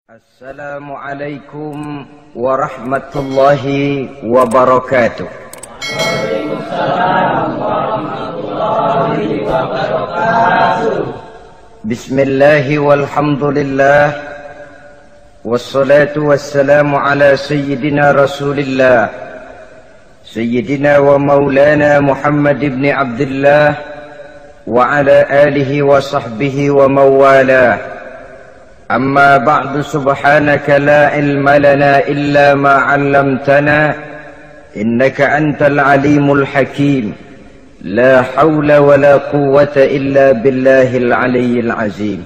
Assalamualaikum warahmatullahi wabarakatuh. Waalaikumsalam warahmatullahi wabarakatuh. Bismillahi walhamdulillah wassalatu wassalamu ala sayyidina rasulillah sayyidina wa maulana Muhammad ibn Abdullah wa ala alihi wa sahbihi wa mawalah. أما بعد سبحانك لا علم لنا إلا ما علمتنا إنك أنت العليم الحكيم لا حول ولا قوة إلا بالله العلي العظيم.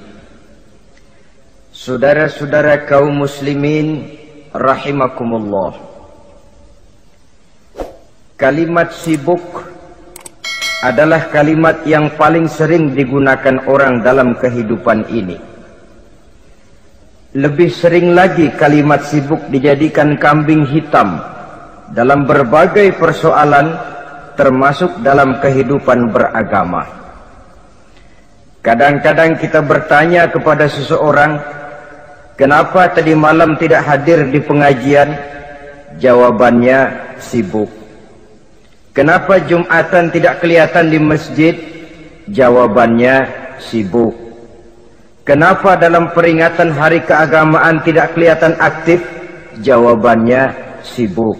Saudara-saudara kaum muslimin rahimakumullah, kalimat sibuk adalah kalimat yang paling sering digunakan orang dalam kehidupan ini. Lebih sering lagi kalimat sibuk dijadikan kambing hitam dalam berbagai persoalan, termasuk dalam kehidupan beragama. Kadang-kadang kita bertanya kepada seseorang, kenapa tadi malam tidak hadir di pengajian? Jawabannya sibuk. Kenapa Jumatan tidak kelihatan di masjid? Jawabannya sibuk. Kenapa dalam peringatan hari keagamaan tidak kelihatan aktif? Jawabannya sibuk.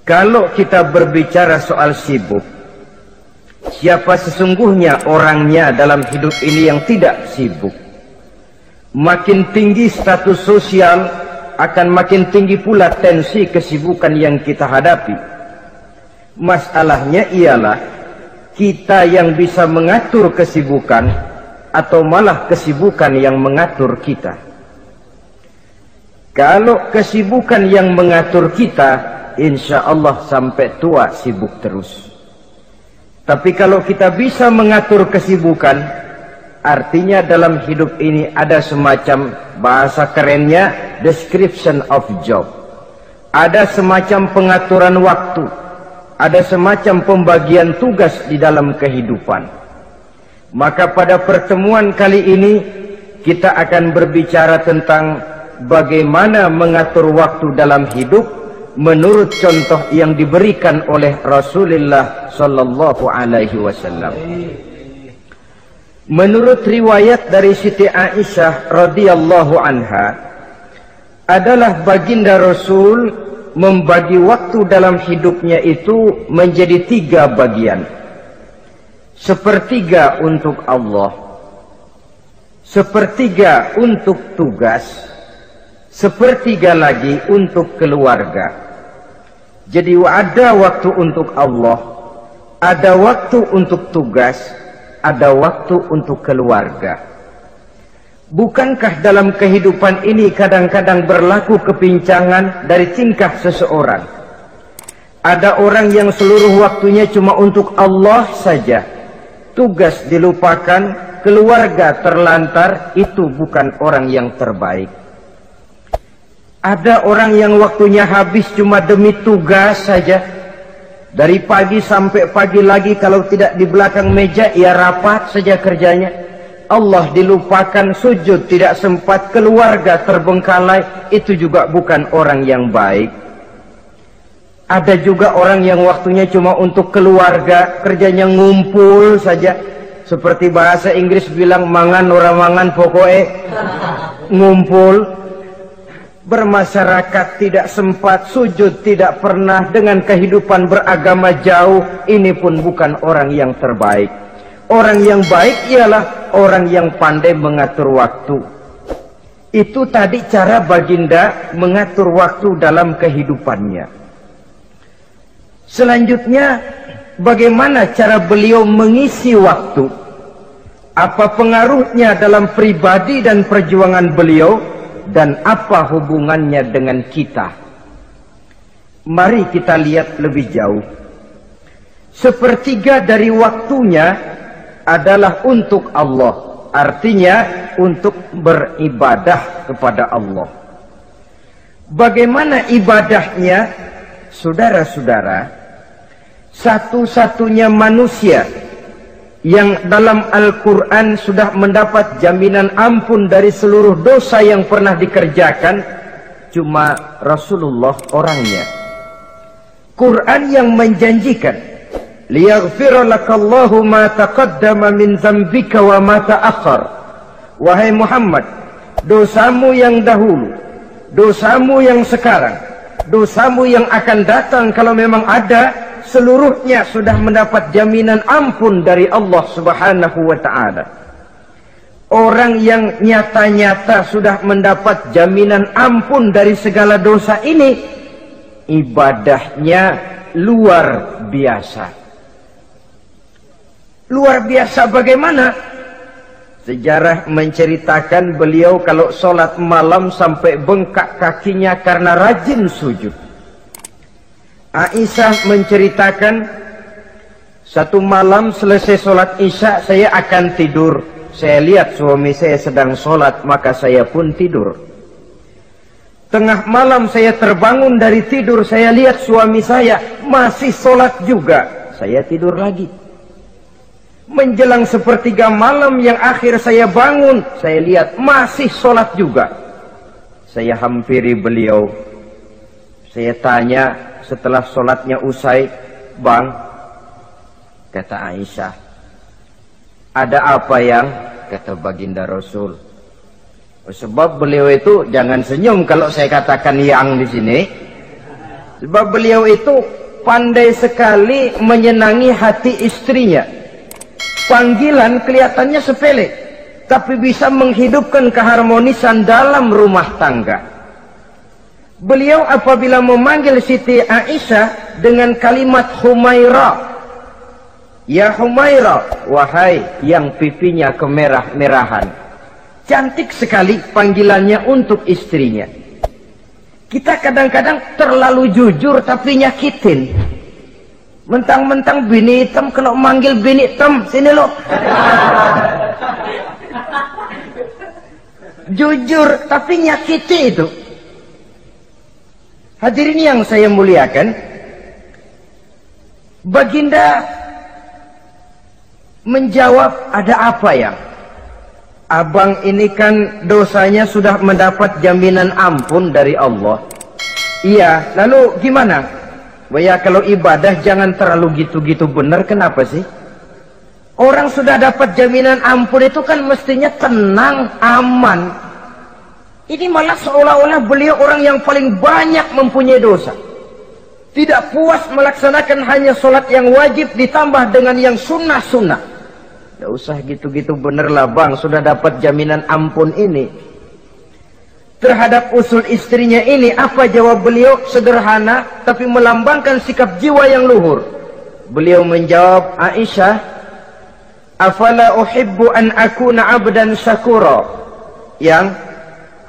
Kalau kita berbicara soal sibuk, siapa sesungguhnya orangnya dalam hidup ini yang tidak sibuk? Makin tinggi status sosial, akan makin tinggi pula tensi kesibukan yang kita hadapi. Masalahnya ialah kita yang bisa mengatur kesibukan atau malah kesibukan yang mengatur kita. Kalau kesibukan yang mengatur kita, insya Allah sampai tua sibuk terus. Tapi kalau kita bisa mengatur kesibukan, artinya dalam hidup ini ada semacam, bahasa kerennya, description of job. Ada semacam pengaturan waktu, ada semacam pembagian tugas di dalam kehidupan. Maka pada pertemuan kali ini kita akan berbicara tentang bagaimana mengatur waktu dalam hidup menurut contoh yang diberikan oleh Rasulullah sallallahu alaihi wasallam. Menurut riwayat dari Siti Aisyah radhiyallahu anha, adalah baginda Rasul membagi waktu dalam hidupnya itu menjadi 3 bagian. Sepertiga untuk Allah, sepertiga untuk tugas, sepertiga lagi untuk keluarga. Jadi ada waktu untuk Allah, ada waktu untuk tugas, ada waktu untuk keluarga. Bukankah dalam kehidupan ini kadang-kadang berlaku kepincangan dari tingkah seseorang? Ada orang yang seluruh waktunya cuma untuk Allah saja, tugas dilupakan, keluarga terlantar. Itu bukan orang yang terbaik. Ada orang yang waktunya habis cuma demi tugas saja, dari pagi sampai pagi lagi, kalau tidak di belakang meja ya rapat saja kerjanya. Allah dilupakan, sujud tidak sempat, keluarga terbengkalai. Itu juga bukan orang yang baik. Ada juga orang yang waktunya cuma untuk keluarga, kerjanya ngumpul saja. Seperti bahasa Inggris bilang, mangan ora mangan pokoknya ngumpul. Bermasyarakat tidak sempat, sujud tidak pernah, dengan kehidupan beragama jauh. Ini pun bukan orang yang terbaik. Orang yang baik ialah orang yang pandai mengatur waktu. Itu tadi cara baginda mengatur waktu dalam kehidupannya. Selanjutnya, bagaimana cara beliau mengisi waktu? Apa pengaruhnya dalam pribadi dan perjuangan beliau? Dan apa hubungannya dengan kita? Mari kita lihat lebih jauh. Sepertiga dari waktunya adalah untuk Allah. Artinya untuk beribadah kepada Allah. Bagaimana ibadahnya? Saudara-saudara, satu-satunya manusia yang dalam Al-Quran sudah mendapat jaminan ampun dari seluruh dosa yang pernah dikerjakan cuma Rasulullah orangnya. Quran yang menjanjikan liyaghfira lakallahu ma taqaddama min dzambika wa ma ta'akhkhar. Wahai Muhammad, dosamu yang dahulu, dosamu yang sekarang, dosamu yang akan datang kalau memang ada, seluruhnya sudah mendapat jaminan ampun dari Allah Subhanahu wa ta'ala. Orang yang nyata-nyata sudah mendapat jaminan ampun dari segala dosa ini, ibadahnya luar biasa. Luar biasa bagaimana? Sejarah menceritakan beliau kalau sholat malam sampai bengkak kakinya karena rajin sujud. Aisyah menceritakan, satu malam selesai sholat isya saya akan tidur. Saya lihat suami saya sedang sholat, maka saya pun tidur. Tengah malam saya terbangun dari tidur, saya lihat suami saya masih sholat juga. Saya tidur lagi. Menjelang sepertiga malam yang akhir saya bangun, saya lihat masih sholat juga. Saya hampiri beliau. Saya tanya setelah sholatnya usai, "Bang," kata Aisyah, "ada apa yang?" Kata baginda Rasul, sebab beliau itu, jangan senyum kalau saya katakan yang di sini, sebab beliau itu pandai sekali menyenangi hati istrinya. Panggilan kelihatannya sepele, tapi bisa menghidupkan keharmonisan dalam rumah tangga. Beliau apabila memanggil Siti Aisyah dengan kalimat Humaira, "Ya Humaira," wahai yang pipinya kemerah-merahan. Cantik sekali panggilannya untuk istrinya. Kita kadang-kadang terlalu jujur tapi nyakitin. Mentang-mentang bini hitam, kalau manggil bini hitam, sini lo. Jujur tapi nyakiti itu. Hadirin yang saya muliakan, baginda menjawab, "Ada apa ya? Abang ini kan dosanya sudah mendapat jaminan ampun dari Allah." "Iya, lalu gimana?" "Ya kalau ibadah jangan terlalu gitu-gitu benar." "Kenapa sih?" Orang sudah dapat jaminan ampun itu kan mestinya tenang, aman. Ini malah seolah-olah beliau orang yang paling banyak mempunyai dosa. Tidak puas melaksanakan hanya sholat yang wajib ditambah dengan yang sunnah-sunnah. "Tidak usah gitu-gitu bener lah bang, sudah dapat jaminan ampun ini." Terhadap usul istrinya ini, apa jawab beliau? Sederhana, tapi melambangkan sikap jiwa yang luhur. Beliau menjawab, "Aisyah, afala uhibbu an akuna abdan syakura." Yang,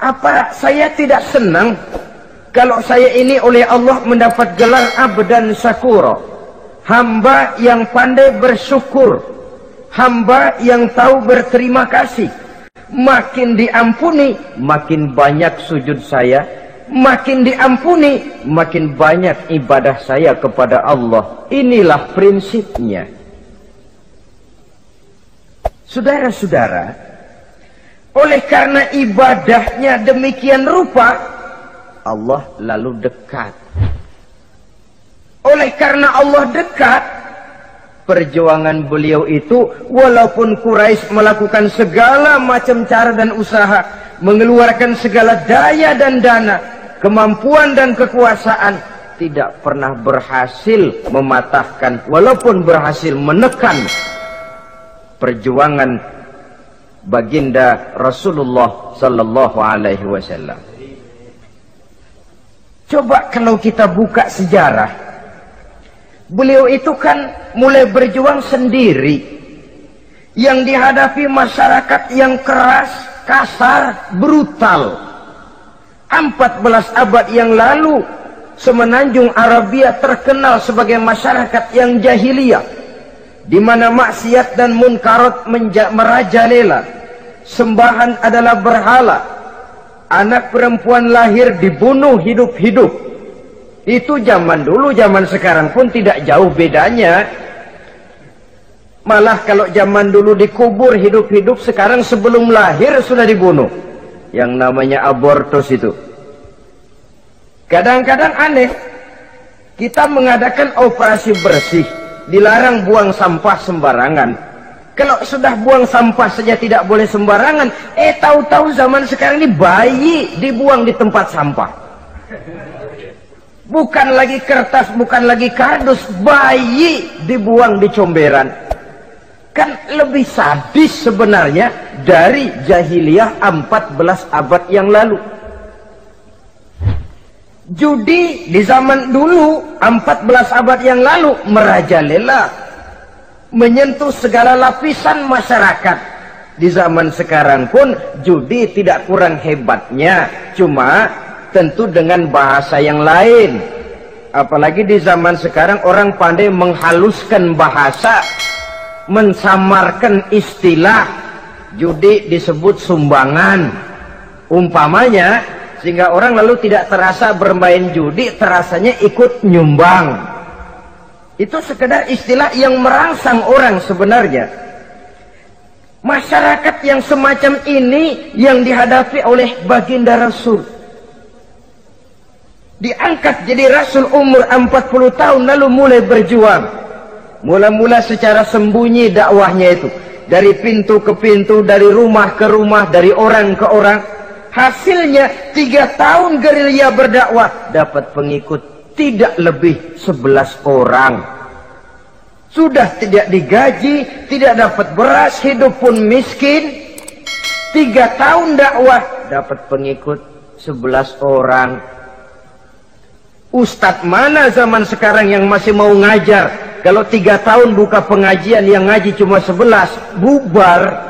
apa saya tidak senang kalau saya ini oleh Allah mendapat gelar abdan syakura, hamba yang pandai bersyukur, hamba yang tahu berterima kasih. Makin diampuni, makin banyak sujud saya. Makin diampuni, makin banyak ibadah saya kepada Allah. Inilah prinsipnya. Saudara-saudara, oleh karena ibadahnya demikian rupa, Allah lalu dekat. Oleh karena Allah dekat, perjuangan beliau itu, walaupun Quraisy melakukan segala macam cara dan usaha, mengeluarkan segala daya dan dana, kemampuan dan kekuasaan, tidak pernah berhasil mematahkan, walaupun berhasil menekan perjuangan baginda Rasulullah sallallahu alaihi wasallam. Coba kalau kita buka sejarah, beliau itu kan mulai berjuang sendiri, yang dihadapi masyarakat yang keras, kasar, brutal. 14 abad yang lalu, semenanjung Arabia terkenal sebagai masyarakat yang jahiliyah, di mana maksiat dan munkarat merajalela. Sembahan adalah berhala. Anak perempuan lahir dibunuh hidup-hidup. Itu zaman dulu, zaman sekarang pun tidak jauh bedanya. Malah kalau zaman dulu dikubur hidup-hidup, sekarang sebelum lahir sudah dibunuh. Yang namanya abortus itu. Kadang-kadang aneh, kita mengadakan operasi bersih, dilarang buang sampah sembarangan. Kalau sudah buang sampah saja tidak boleh sembarangan, tahu-tahu zaman sekarang ini bayi dibuang di tempat sampah. Bukan lagi kertas, bukan lagi kardus, bayi dibuang di comberan. Kan lebih sadis sebenarnya dari jahiliyah 14 abad yang lalu. Judi di zaman dulu 14 abad yang lalu merajalela, menyentuh segala lapisan masyarakat. Di zaman sekarang pun judi tidak kurang hebatnya, cuma tentu dengan bahasa yang lain. Apalagi di zaman sekarang orang pandai menghaluskan bahasa, mensamarkan istilah. Judi disebut sumbangan umpamanya, sehingga orang lalu tidak terasa bermain judi, terasanya ikut nyumbang. Itu sekedar istilah yang merangsang orang sebenarnya. Masyarakat yang semacam ini yang dihadapi oleh baginda Rasul. Diangkat jadi Rasul umur 40 tahun lalu mulai berjuang. Mula-mula secara sembunyi dakwahnya itu. Dari pintu ke pintu, dari rumah ke rumah, dari orang ke orang. Hasilnya 3 tahun gerilya berdakwah dapat pengikut tidak lebih 11 orang. Sudah tidak digaji, tidak dapat beras, hidup pun miskin. 3 tahun dakwah dapat pengikut 11 orang. Ustadz mana zaman sekarang yang masih mau ngajar? Kalau 3 tahun buka pengajian yang ngaji cuma 11, bubar.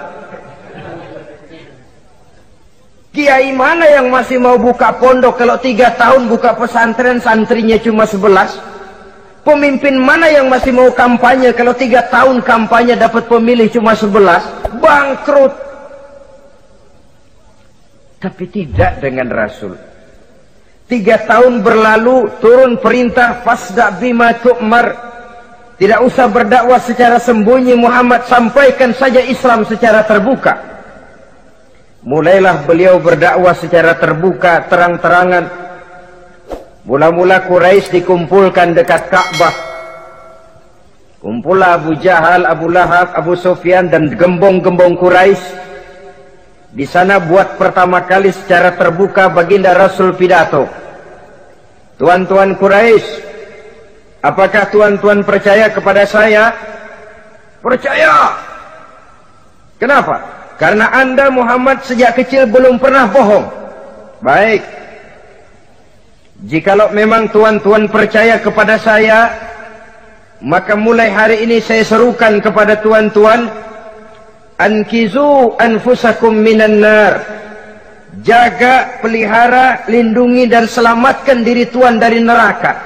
Kiai mana yang masih mau buka pondok kalau 3 tahun buka pesantren santrinya cuma 11? Pemimpin mana yang masih mau kampanye kalau 3 tahun kampanye dapat pemilih cuma 11? Bangkrut. Tapi tidak dengan Rasul. 3 tahun berlalu, turun perintah fasda bima tu'mar. Tidak usah berdakwah secara sembunyi Muhammad, sampaikan saja Islam secara terbuka. Mulailah beliau berdakwah secara terbuka, terang-terangan. Mula-mula Quraisy dikumpulkan dekat Ka'bah. Kumpullah Abu Jahal, Abu Lahab, Abu Sufyan dan gembong-gembong Quraisy. Di sana buat pertama kali secara terbuka baginda Rasul pidato. Tuan-tuan Quraisy, apakah tuan-tuan percaya kepada saya? Percaya. Kenapa? Karena Anda Muhammad sejak kecil belum pernah bohong. Baik. Jikalau memang tuan-tuan percaya kepada saya, maka mulai hari ini saya serukan kepada tuan-tuan, ankizu anfusakum minan nar. Jaga, pelihara, lindungi dan selamatkan diri tuan dari neraka.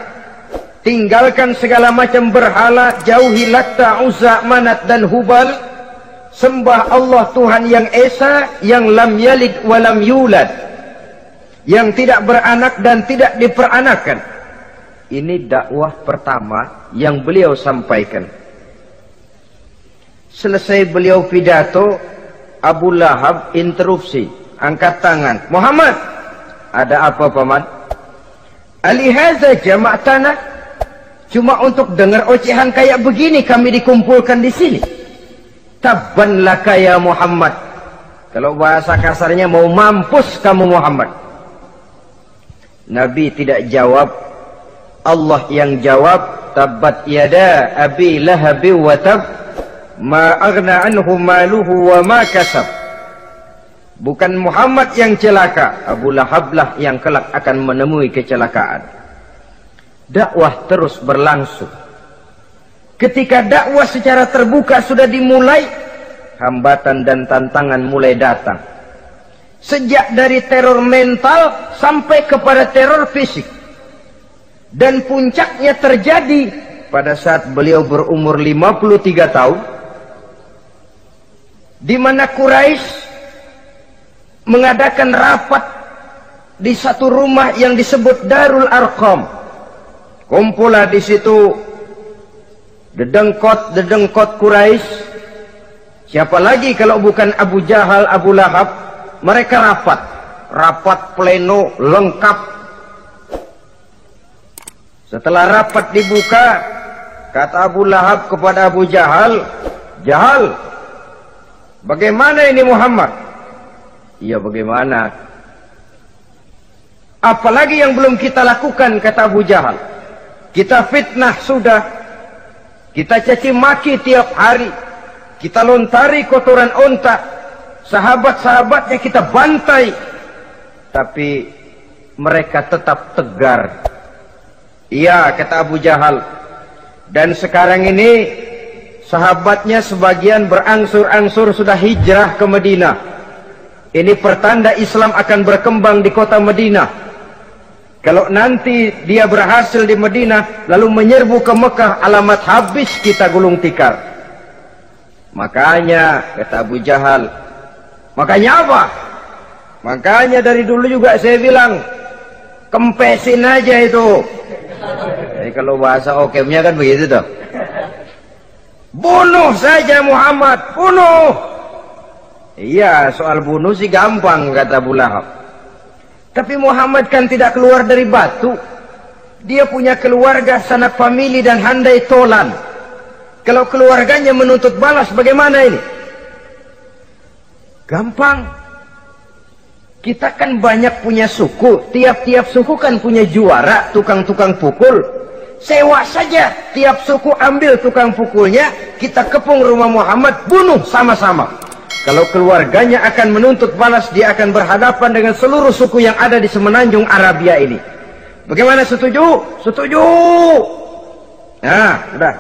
Tinggalkan segala macam berhala, jauhi Latta, Uzza, Manat dan Hubal. Sembah Allah Tuhan yang Esa, yang lam yalid walam yulad, yang tidak beranak dan tidak diperanakan. Ini dakwah pertama yang beliau sampaikan. Selesai beliau pidato, Abu Lahab interupsi, angkat tangan. Muhammad, ada apa paman? Alihaza jama'tana, cuma untuk dengar ocehan kayak begini kami dikumpulkan di sini. Tabban laka ya Muhammad. Kalau bahasa kasarnya mau mampus kamu Muhammad. Nabi tidak jawab, Allah yang jawab. Tabbat yada abi lahabi wa tab, ma aghna anhu maluhu wa ma kasab. Bukan Muhammad yang celaka, Abu Lahab lah yang kelak akan menemui kecelakaan. Dakwah terus berlangsung. Ketika dakwah secara terbuka sudah dimulai, hambatan dan tantangan mulai datang. Sejak dari teror mental sampai kepada teror fisik. Dan puncaknya terjadi pada saat beliau berumur 53 tahun. Di mana Quraisy mengadakan rapat di satu rumah yang disebut Darul Arqam. Kumpullah di situ dedengkot Quraisy. Siapa lagi kalau bukan Abu Jahal, Abu Lahab? Mereka rapat pleno lengkap. Setelah rapat dibuka, kata Abu Lahab kepada Abu Jahal, "Jahal, bagaimana ini Muhammad?" "Iya, bagaimana? Apalagi yang belum kita lakukan," kata Abu Jahal. "Kita fitnah sudah, kita caci maki tiap hari, kita lontari kotoran onta, sahabat-sahabatnya kita bantai, tapi mereka tetap tegar." "Iya," kata Abu Jahal, "dan sekarang ini sahabatnya sebagian berangsur-angsur sudah hijrah ke Madinah. Ini pertanda Islam akan berkembang di kota Madinah. Kalau nanti dia berhasil di Madinah lalu menyerbu ke Mekah, alamat habis kita gulung tikar." "Makanya," kata Abu Jahal, "makanya apa? Makanya dari dulu juga saya bilang, kempesin aja itu." Jadi kalau bahasa okemnya kan begitu toh. "Bunuh saja Muhammad, bunuh." "Iya, soal bunuh sih gampang," kata Abu Lahab. "Tapi Muhammad kan tidak keluar dari batu. Dia punya keluarga, sanak famili dan handai tolan. Kalau keluarganya menuntut balas, bagaimana ini?" "Gampang. Kita kan banyak punya suku. Tiap-tiap suku kan punya juara, tukang-tukang pukul. Sewa saja, tiap suku ambil tukang pukulnya, kita kepung rumah Muhammad, bunuh sama-sama. Kalau keluarganya akan menuntut balas, dia akan berhadapan dengan seluruh suku yang ada di semenanjung Arabia ini. Bagaimana, setuju?" "Setuju." "Nah, sudah.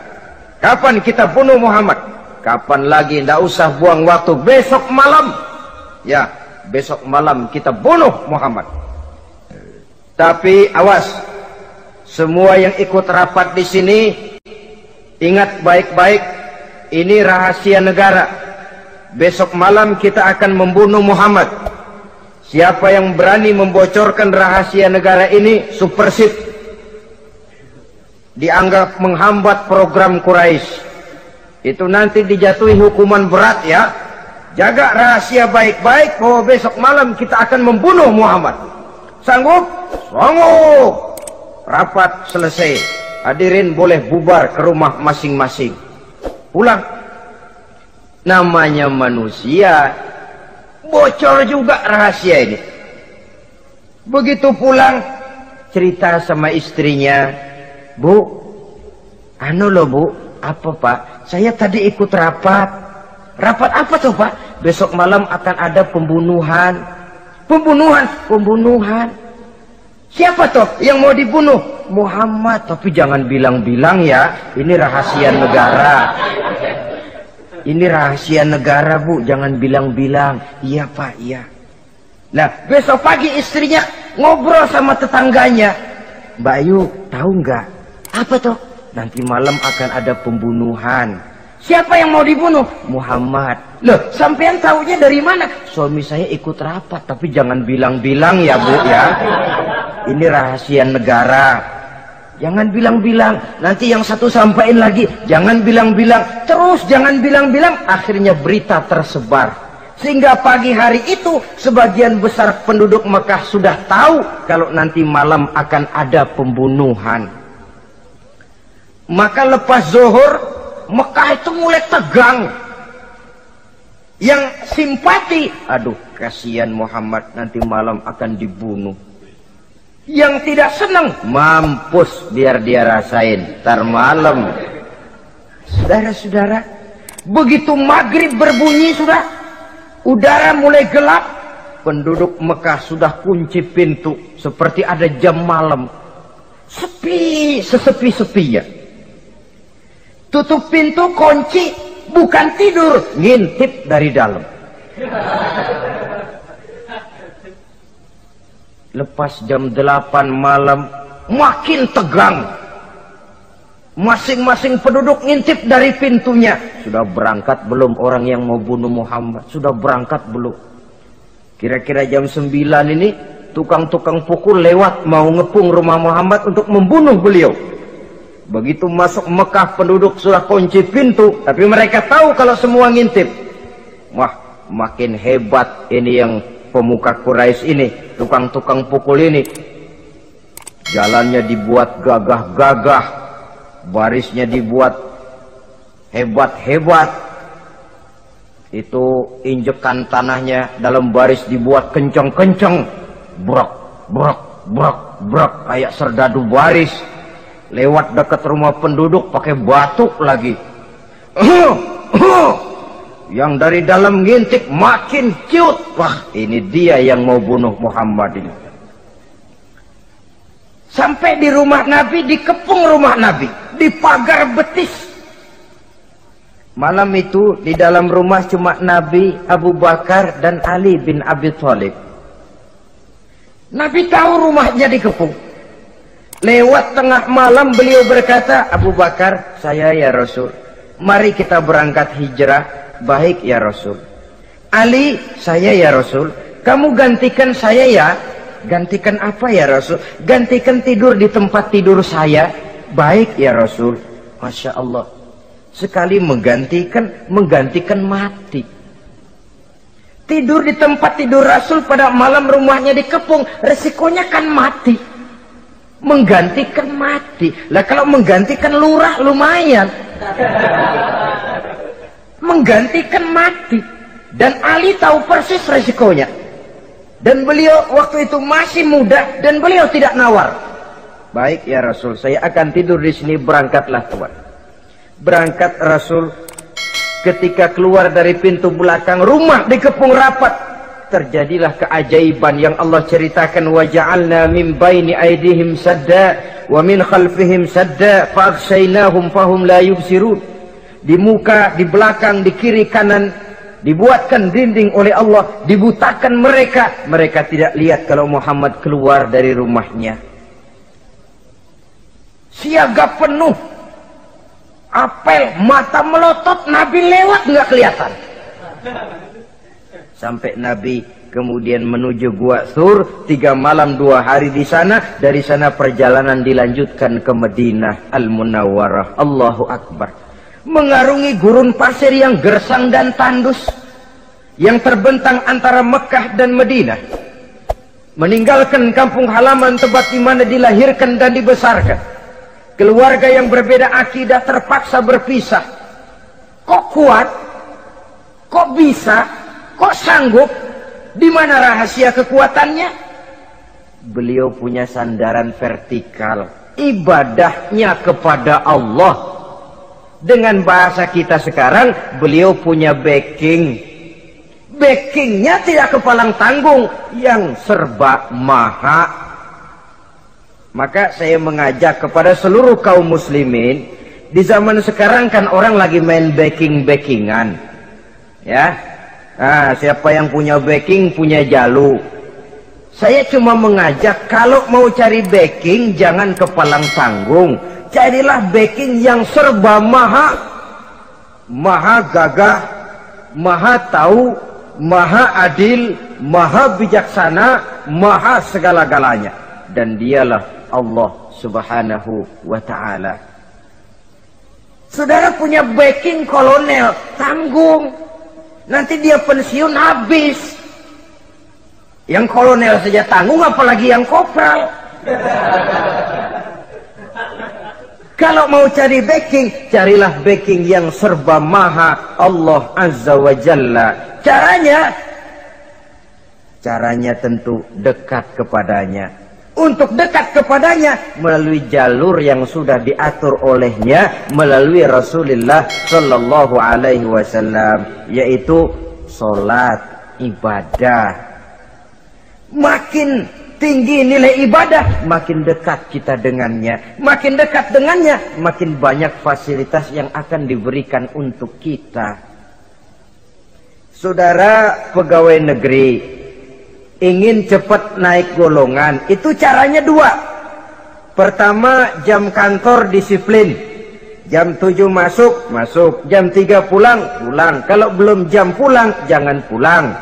Kapan kita bunuh Muhammad?" "Kapan lagi? Tidak usah buang waktu. Besok malam." "Ya, besok malam kita bunuh Muhammad. Tapi awas, semua yang ikut rapat di sini, ingat baik-baik, ini rahasia negara. Besok malam kita akan membunuh Muhammad. Siapa yang berani membocorkan rahasia negara ini, supersip, dianggap menghambat program Quraisy. Itu nanti dijatuhi hukuman berat ya. Jaga rahasia baik-baik bahwa besok malam kita akan membunuh Muhammad. Sanggup?" "Sanggup." Rapat selesai. Hadirin boleh bubar ke rumah masing-masing. Pulang. Namanya manusia, bocor juga rahasia ini. Begitu pulang, cerita sama istrinya, "Bu, anu loh Bu." "Apa Pak?" "Saya tadi ikut rapat." "Rapat apa tuh Pak?" "Besok malam akan ada pembunuhan." "Pembunuhan?" "Pembunuhan." "Siapa toh yang mau dibunuh?" "Muhammad." "Tapi jangan bilang-bilang ya, ini rahasia negara." "Ini rahasia negara Bu, jangan bilang-bilang." "Iya Pak, iya." Nah, besok pagi istrinya ngobrol sama tetangganya. "Mbak Ayu, tahu nggak?" "Apa toh?" "Nanti malam akan ada pembunuhan." "Siapa yang mau dibunuh?" "Muhammad." "Loh, sampean tahunya dari mana?" "Suami saya ikut rapat." "Tapi jangan bilang-bilang ya Bu ya. Ini rahasia negara. Jangan bilang-bilang. Nanti yang satu sampaikan lagi, jangan bilang-bilang. Terus jangan bilang-bilang. Akhirnya berita tersebar. Sehingga pagi hari itu sebagian besar penduduk Mekah sudah tahu kalau nanti malam akan ada pembunuhan. Maka lepas zuhur, Mekah itu mulai tegang. Yang simpati, "Aduh, kasihan Muhammad, nanti malam akan dibunuh." Yang tidak senang, "Mampus, biar dia rasain, ntar malam." Saudara-saudara, begitu maghrib berbunyi sudah, udara mulai gelap, penduduk Mekah sudah kunci pintu seperti ada jam malam. Sepi, sesepi-sepinya. Tutup pintu, kunci, bukan tidur, ngintip dari dalam. Lepas jam 8 malam, makin tegang. Masing-masing penduduk ngintip dari pintunya. Sudah berangkat belum orang yang mau bunuh Muhammad? Sudah berangkat belum? Kira-kira jam 9 ini, tukang-tukang pukul lewat mau ngepung rumah Muhammad untuk membunuh beliau. Begitu masuk Mekah penduduk sudah kunci pintu, tapi mereka tahu kalau semua ngintip. Wah, makin hebat ini yang pemuka Quraisy ini, tukang-tukang pukul ini. Jalannya dibuat gagah-gagah, barisnya dibuat hebat-hebat. Itu injekan tanahnya dalam baris dibuat kencang-kencang, brok, brok, brok, brok, kayak serdadu baris. Lewat dekat rumah penduduk pakai batuk lagi. Yang dari dalam ngintip makin ciut. Wah, ini dia yang mau bunuh Muhammad ini. Sampai di rumah Nabi, dikepung rumah Nabi, di pagar betis. Malam itu di dalam rumah cuma Nabi, Abu Bakar dan Ali bin Abi Thalib. Nabi tahu rumahnya dikepung. Lewat tengah malam beliau berkata, Abu Bakar, saya ya Rasul, mari kita berangkat hijrah. Baik ya Rasul. Ali, saya ya Rasul, kamu gantikan saya ya. Gantikan apa ya Rasul? Gantikan tidur di tempat tidur saya. Baik ya Rasul. Masya Allah, sekali menggantikan mati. Tidur di tempat tidur Rasul pada malam rumahnya dikepung, resikonya kan mati. Menggantikan mati. Lah kalau menggantikan lurah lumayan. Menggantikan mati. Dan Ali tahu persis resikonya. Dan beliau waktu itu masih muda dan beliau tidak nawar. Baik ya Rasul, saya akan tidur di sini, berangkatlah Tuhan. Berangkat Rasul, ketika keluar dari pintu belakang rumah dikepung rapat. Terjadilah keajaiban yang Allah ceritakan, wa ja'alna min baini aydihim sadda wa min khalfihim sadda fa aghshaynahum fahum la yubsirun. Di muka, di belakang, di kiri kanan dibuatkan dinding oleh Allah, dibutakan mereka. Mereka tidak lihat kalau Muhammad keluar dari rumahnya. Siaga penuh, apel, mata melotot, Nabi lewat nggak kelihatan. Sampai Nabi kemudian menuju Gua Thur, 3 malam 2 hari di sana. Dari sana perjalanan dilanjutkan ke Madinah Al-Munawwarah. Allahu Akbar. Mengarungi gurun pasir yang gersang dan tandus, yang terbentang antara Mekah dan Madinah. Meninggalkan kampung halaman tempat di mana dilahirkan dan dibesarkan. Keluarga yang berbeda akidah terpaksa berpisah. Kok kuat? Kok bisa? Kok sanggup? Di mana rahasia kekuatannya? Beliau punya sandaran vertikal, ibadahnya kepada Allah. Dengan bahasa kita sekarang, beliau punya backing. Backingnya tidak kepalang tanggung, yang serba maha. Maka saya mengajak kepada seluruh kaum muslimin, di zaman sekarang kan orang lagi main backing-backingan, ya. Nah, siapa yang punya backing punya jalu. Saya cuma mengajak, kalau mau cari backing jangan kepalang tanggung. Carilah backing yang serba maha. Maha gagah, maha tahu, maha adil, maha bijaksana, maha segala-galanya. Dan dialah Allah Subhanahu wa ta'ala. Saudara punya backing kolonel, tanggung. Nanti dia pensiun habis. Yang kolonel saja tanggung, apalagi yang kopral. Kalau mau cari backing, carilah backing yang serba maha, Allah Azza wa Jalla. Caranya tentu dekat kepadanya. Untuk dekat kepadanya melalui jalur yang sudah diatur olehnya, melalui Rasulullah Sallallahu Alaihi Wasallam, yaitu sholat, ibadah. Makin tinggi nilai ibadah, makin dekat kita dengannya. Makin dekat dengannya, makin banyak fasilitas yang akan diberikan untuk kita. Saudara pegawai negeri ingin cepat naik golongan, itu caranya 2. Pertama, jam kantor disiplin. Jam 7 masuk, jam 3 pulang. Kalau belum jam pulang, jangan pulang.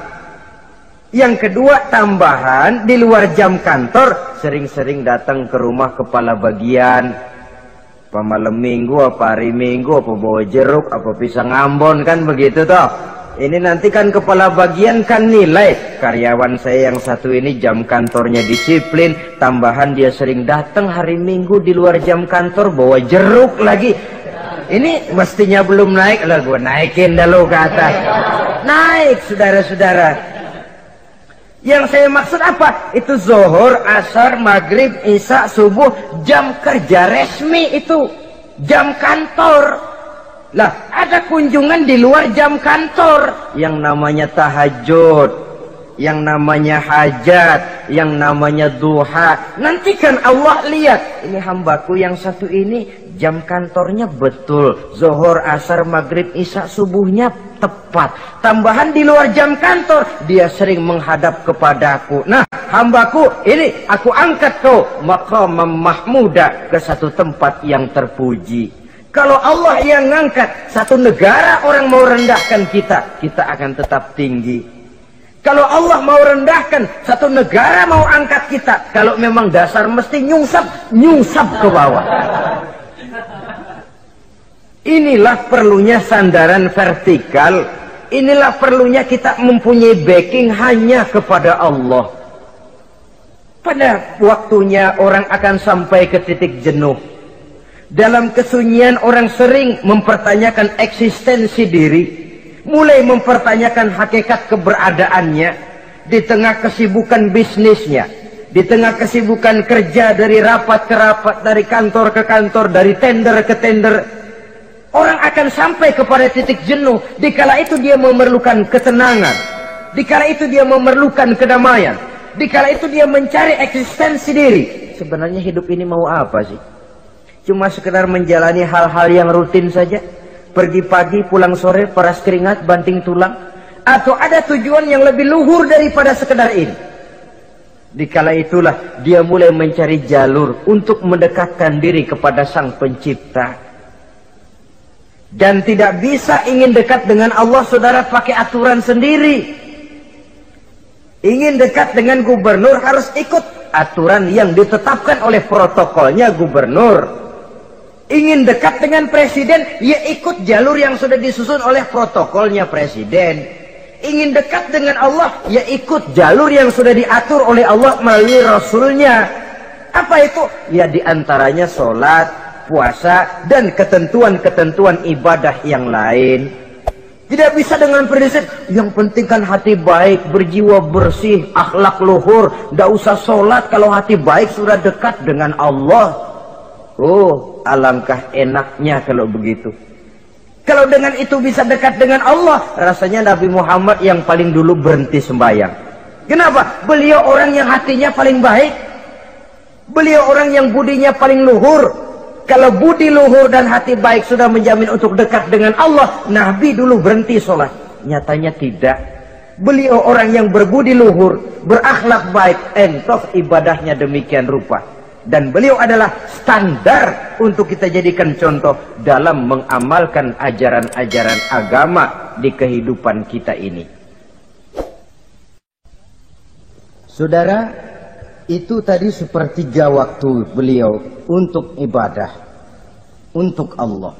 Yang kedua, tambahan, di luar jam kantor, sering-sering datang ke rumah kepala bagian. Apa malam minggu, apa hari minggu, apa bawa jeruk, apa pisang Ambon, kan begitu toh. Ini nanti kan kepala bagian kan nilai. Karyawan saya yang satu ini jam kantornya disiplin, tambahan dia sering datang hari minggu di luar jam kantor bawa jeruk lagi. Ini mestinya belum naik lah, gue naikin dulu ke atas. Naik, saudara-saudara. Yang saya maksud apa? Itu zuhur, asar, maghrib, isya, subuh, jam kerja resmi itu. Jam kantor. Lah, ada kunjungan di luar jam kantor. Yang namanya tahajud, yang namanya hajat, yang namanya duha. Nanti kan Allah lihat, ini hambaku yang satu ini jam kantornya betul. Zuhur, asar, maghrib, isya, subuhnya tepat. Tambahan di luar jam kantor, dia sering menghadap kepadaku. Nah, hambaku ini aku angkat kau maqam mahmuda ke satu tempat yang terpuji. Kalau Allah yang ngangkat, satu negara orang mau rendahkan kita, kita akan tetap tinggi. Kalau Allah mau rendahkan, satu negara mau angkat kita, kalau memang dasar mesti nyungsap ke bawah. Inilah perlunya sandaran vertikal. Inilah perlunya kita mempunyai backing hanya kepada Allah. Pada waktunya orang akan sampai ke titik jenuh. Dalam kesunyian orang sering mempertanyakan eksistensi diri. Mulai mempertanyakan hakikat keberadaannya. Di tengah kesibukan bisnisnya. Di tengah kesibukan kerja dari rapat ke rapat, dari kantor ke kantor, dari tender ke tender. Orang akan sampai kepada titik jenuh. Dikala itu dia memerlukan ketenangan. Dikala itu dia memerlukan kedamaian. Dikala itu dia mencari eksistensi diri. Sebenarnya hidup ini mau apa sih? Cuma sekedar menjalani hal-hal yang rutin saja. Pergi pagi, pulang sore, peras keringat, banting tulang. Atau ada tujuan yang lebih luhur daripada sekedar ini. Dikala itulah dia mulai mencari jalur untuk mendekatkan diri kepada Sang Pencipta. Dan tidak bisa ingin dekat dengan Allah, saudara, pakai aturan sendiri. Ingin dekat dengan gubernur harus ikut aturan yang ditetapkan oleh protokolnya gubernur. Ingin dekat dengan presiden, ya ikut jalur yang sudah disusun oleh protokolnya presiden. Ingin dekat dengan Allah, ya ikut jalur yang sudah diatur oleh Allah melalui Rasulnya. Apa itu? Ya diantaranya sholat, puasa, dan ketentuan-ketentuan ibadah yang lain. Tidak bisa dengan prinsip yang penting kan hati baik, berjiwa bersih, akhlak luhur. Tidak usah sholat kalau hati baik sudah dekat dengan Allah. Oh, alangkah enaknya kalau begitu. Kalau dengan itu bisa dekat dengan Allah, rasanya Nabi Muhammad yang paling dulu berhenti sembahyang. Kenapa? Beliau orang yang hatinya paling baik. Beliau orang yang budinya paling luhur. Kalau budi luhur dan hati baik sudah menjamin untuk dekat dengan Allah, Nabi dulu berhenti sholat. Nyatanya tidak. Beliau orang yang berbudi luhur, berakhlak baik, entoh ibadahnya demikian rupa. Dan beliau adalah standar untuk kita jadikan contoh dalam mengamalkan ajaran-ajaran agama di kehidupan kita ini. Saudara, itu tadi sepertiga waktu beliau untuk ibadah, untuk Allah.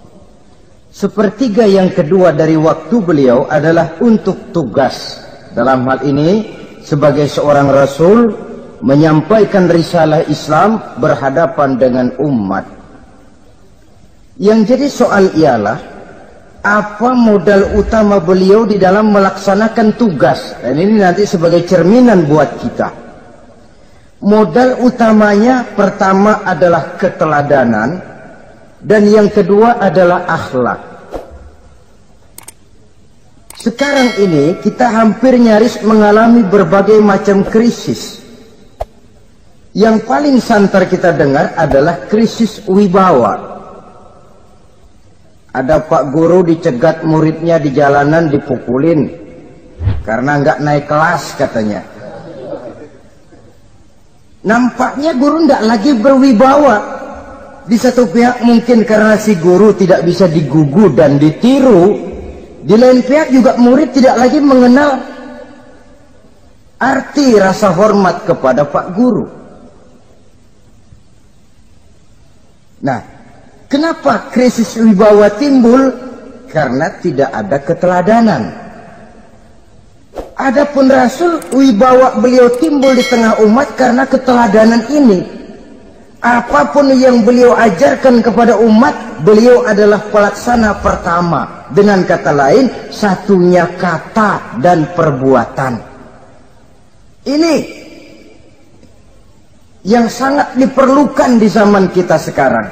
Sepertiga yang kedua dari waktu beliau adalah untuk tugas. Dalam hal ini, sebagai seorang Rasul, menyampaikan risalah Islam berhadapan dengan umat. Yang jadi soal ialah, apa modal utama beliau di dalam melaksanakan tugas? Dan ini nanti sebagai cerminan buat kita. Modal utamanya pertama adalah keteladanan, dan yang kedua adalah akhlak. Sekarang ini kita hampir nyaris mengalami berbagai macam krisis. Yang paling santer kita dengar adalah krisis wibawa. Ada pak guru dicegat muridnya di jalanan, dipukulin karena nggak naik kelas katanya. Nampaknya guru nggak lagi berwibawa. Di satu pihak mungkin karena si guru tidak bisa digugu dan ditiru. Di lain pihak juga murid tidak lagi mengenal arti rasa hormat kepada pak guru. Nah, Kenapa krisis wibawa timbul? Karena tidak ada keteladanan. Adapun Rasul, wibawa beliau timbul di tengah umat karena keteladanan ini. Apapun yang beliau ajarkan kepada umat, beliau adalah pelaksana pertama. Dengan kata lain, satunya kata dan perbuatan. Ini yang sangat diperlukan di zaman kita sekarang.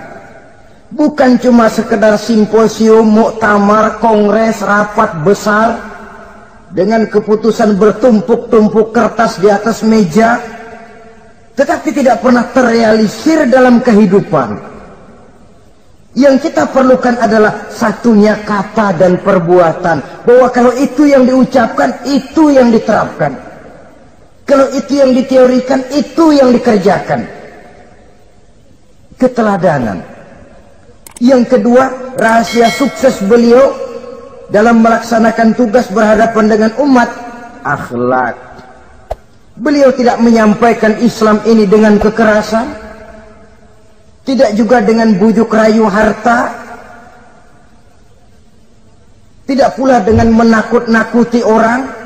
Bukan cuma sekedar simposium, muktamar, kongres, rapat besar dengan keputusan bertumpuk-tumpuk kertas di atas meja, tetapi tidak pernah terrealisir dalam kehidupan. Yang kita perlukan adalah satunya kata dan perbuatan, bahwa kalau itu yang diucapkan, itu yang diterapkan. Kalau itu yang diteorikan, itu yang dikerjakan. Keteladanan. Yang kedua, rahasia sukses beliau dalam melaksanakan tugas berhadapan dengan umat, akhlak. Beliau tidak menyampaikan Islam ini dengan kekerasan, tidak juga dengan bujuk rayu harta, tidak pula dengan menakut-nakuti orang.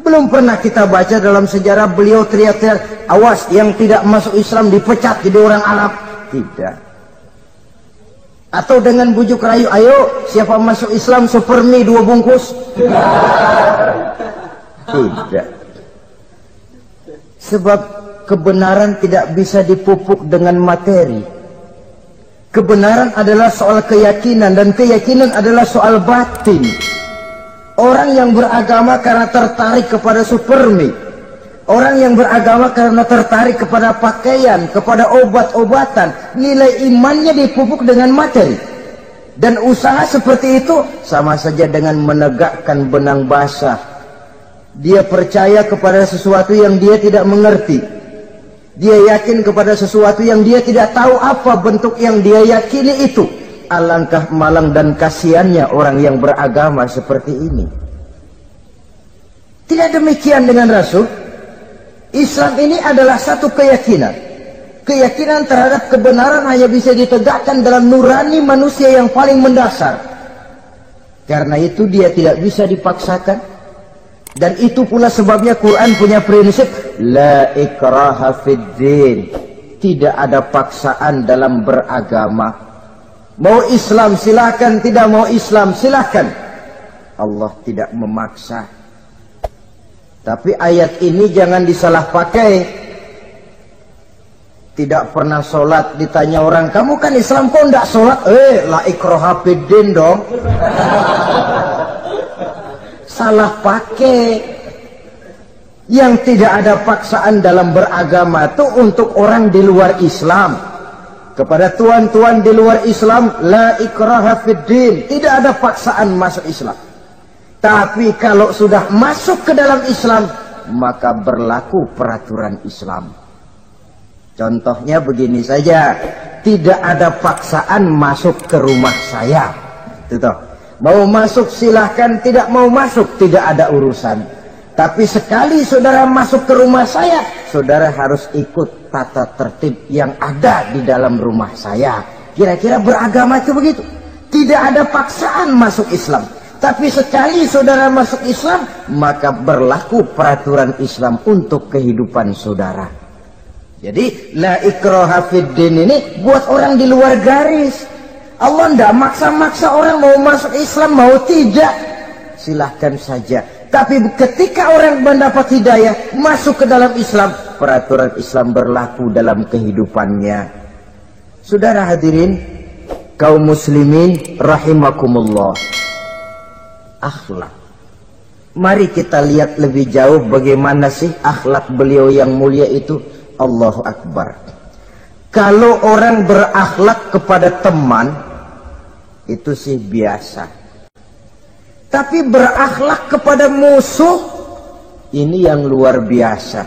Belum pernah kita baca dalam sejarah beliau teriak-teriak, awas yang tidak masuk Islam dipecat jadi orang Arab. Tidak. Atau dengan bujuk rayu, ayo siapa masuk Islam super mie 2 bungkus. Tidak. Sebab kebenaran tidak bisa dipupuk dengan materi. Kebenaran adalah soal keyakinan, dan keyakinan adalah soal batin. Orang yang beragama karena tertarik kepada supermi, orang yang beragama karena tertarik kepada pakaian, kepada obat-obatan, nilai imannya dipupuk dengan materi. Dan usaha seperti itu sama saja dengan menegakkan benang basah. Dia percaya kepada sesuatu yang dia tidak mengerti. Dia yakin kepada sesuatu yang dia tidak tahu apa bentuk yang dia yakini itu. Alangkah malang dan kasihannya orang yang beragama seperti ini. Tidak demikian dengan Rasul. Islam ini adalah satu keyakinan. Keyakinan terhadap kebenaran hanya bisa ditegakkan dalam nurani manusia yang paling mendasar. Karena itu dia tidak bisa dipaksakan. Dan itu pula sebabnya Quran punya prinsip la ikraha fid din. Tidak ada paksaan dalam beragama. Mau Islam silakan, tidak mau Islam silakan. Allah tidak memaksa. Tapi ayat ini jangan disalah pakai. Tidak pernah sholat, ditanya orang, kamu kan Islam kok enggak sholat? La ikraha fid din dong. Salah pakai. Yang tidak ada paksaan dalam beragama itu untuk orang di luar Islam. Kepada tuan-tuan di luar Islam, la ikraha fid din, tidak ada paksaan masuk Islam. Tapi kalau sudah masuk ke dalam Islam, maka berlaku peraturan Islam. Contohnya begini saja, tidak ada paksaan masuk ke rumah saya. Itu mau masuk silahkan, tidak mau masuk tidak ada urusan. Tapi sekali saudara masuk ke rumah saya, saudara harus ikut tata tertib yang ada di dalam rumah saya. Kira-kira beragama itu begitu. Tidak ada paksaan masuk Islam. Tapi sekali saudara masuk Islam, maka berlaku peraturan Islam untuk kehidupan saudara. Jadi la ikraha fid din ini buat orang di luar garis. Allah tidak maksa-maksa orang mau masuk Islam, mau tidak. Silahkan saja. Tapi ketika orang mendapat hidayah, masuk ke dalam Islam, peraturan Islam berlaku dalam kehidupannya. Saudara hadirin, kaum muslimin rahimakumullah. Akhlak. Mari kita lihat lebih jauh bagaimana sih akhlak beliau yang mulia itu. Allahu Akbar. Kalau orang berakhlak kepada teman, itu sih biasa. Tapi berakhlak kepada musuh, ini yang luar biasa.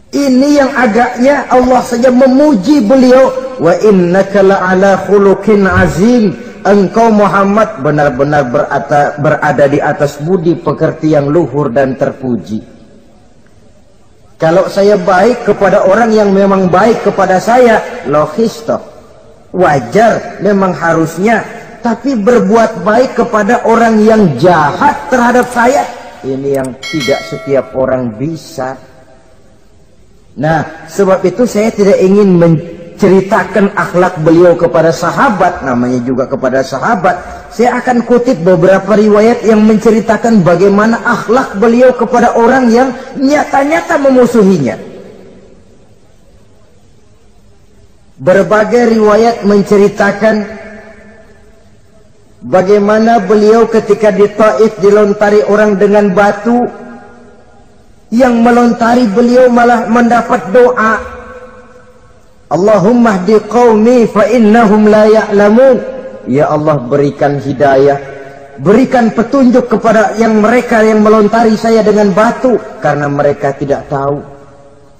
Ini yang agaknya Allah saja memuji beliau. Wa innaka la'ala khuluqin azim. Engkau Muhammad benar-benar berada di atas budi pekerti yang luhur dan terpuji. Kalau saya baik kepada orang yang memang baik kepada saya, logis toh. wajar, memang harusnya. Tapi berbuat baik kepada orang yang jahat terhadap saya, ini yang tidak setiap orang bisa. Nah, sebab itu saya tidak ingin menceritakan akhlak beliau kepada sahabat, namanya juga kepada sahabat. Saya akan kutip beberapa riwayat yang menceritakan bagaimana akhlak beliau kepada orang yang nyata-nyata memusuhinya. Berbagai riwayat menceritakan bagaimana beliau ketika di Taif dilontari orang dengan batu, yang melontari beliau malah mendapat doa, Allahumma hdi qaumi fa innahum la ya'lamun. Ya Allah, berikan hidayah, berikan petunjuk kepada yang mereka yang melontari saya dengan batu, karena mereka tidak tahu.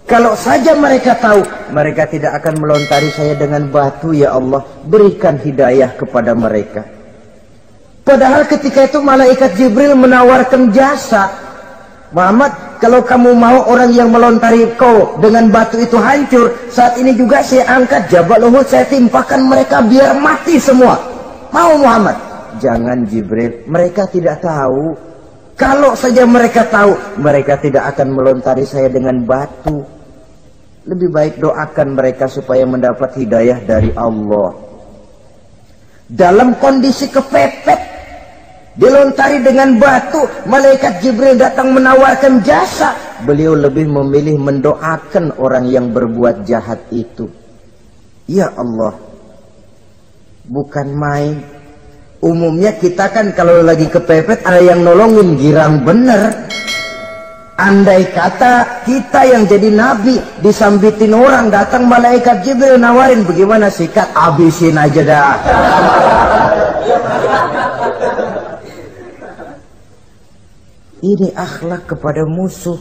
Kalau saja mereka tahu, mereka tidak akan melontari saya dengan batu. Ya Allah, berikan hidayah kepada mereka. Padahal ketika itu malaikat Jibril menawarkan jasa, Muhammad, kalau kamu mau orang yang melontari kau dengan batu itu hancur, saat ini juga saya angkat Jabal Uhud, saya timpakan mereka biar mati semua. Mau Muhammad? Jangan Jibril, mereka tidak tahu. Kalau saja mereka tahu, mereka tidak akan melontari saya dengan batu. Lebih baik doakan mereka supaya mendapat hidayah dari Allah. Dalam kondisi kepepet, dilontari dengan batu, malaikat Jibril datang menawarkan jasa. Beliau lebih memilih mendoakan orang yang berbuat jahat itu. Ya Allah, bukan main. Umumnya kita kan kalau lagi kepepet ada yang nolongin, girang bener. Andai kata kita yang jadi nabi, disambitin orang, datang malaikat Jibril nawarin, bagaimana sikat? Abisin aja dah. Ini akhlak kepada musuh.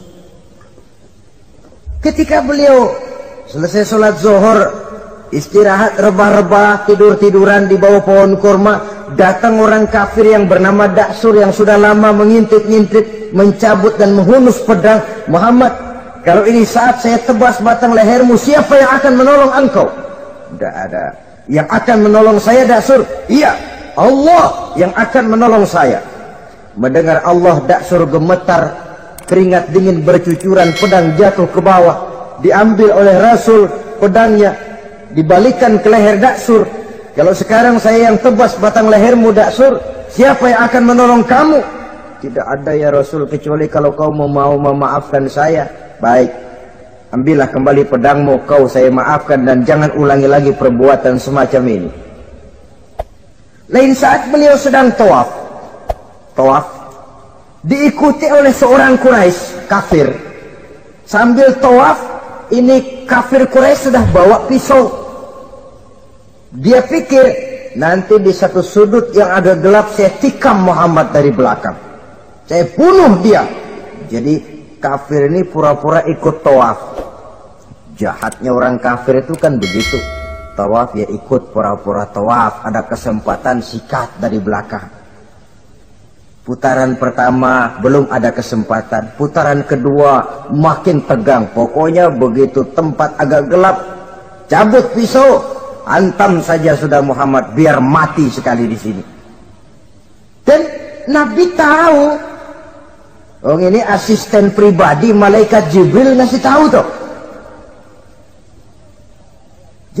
Ketika beliau selesai sholat zuhur, istirahat, rebah-rebah, tidur-tiduran di bawah pohon kurma, datang orang kafir yang bernama Daksur yang sudah lama mengintip-ngintip, mencabut dan menghunus pedang. Muhammad, kalau ini saat saya tebas batang lehermu, siapa yang akan menolong engkau? Tidak ada. Yang akan menolong saya Daksur? Iya, Allah yang akan menolong saya. Mendengar Allah, Daksur gemetar, keringat dingin bercucuran, pedang jatuh ke bawah, diambil oleh Rasul pedangnya, dibalikan ke leher Daksur. Kalau sekarang saya yang tebas batang lehermu Daksur, siapa yang akan menolong kamu? Tidak ada ya Rasul, kecuali kalau kau mau memaafkan saya. Baik, ambillah kembali pedangmu, kau saya maafkan, dan jangan ulangi lagi perbuatan semacam ini. Lain saat beliau sedang tawaf, diikuti oleh seorang Quraisy kafir. Sambil tawaf, ini kafir Quraisy sudah bawa pisau. Dia pikir nanti di satu sudut yang agak gelap saya tikam Muhammad dari belakang, saya bunuh dia. Jadi kafir ini pura-pura ikut tawaf. Jahatnya orang kafir itu kan begitu, tawaf ya ikut pura-pura tawaf, ada kesempatan sikat dari belakang. Putaran pertama belum ada kesempatan, putaran kedua makin tegang. Pokoknya begitu tempat agak gelap, cabut pisau, antam saja sudah Muhammad, biar mati sekali di sini. Dan Nabi tahu, oh ini asisten pribadi malaikat Jibril ngasih tahu tuh.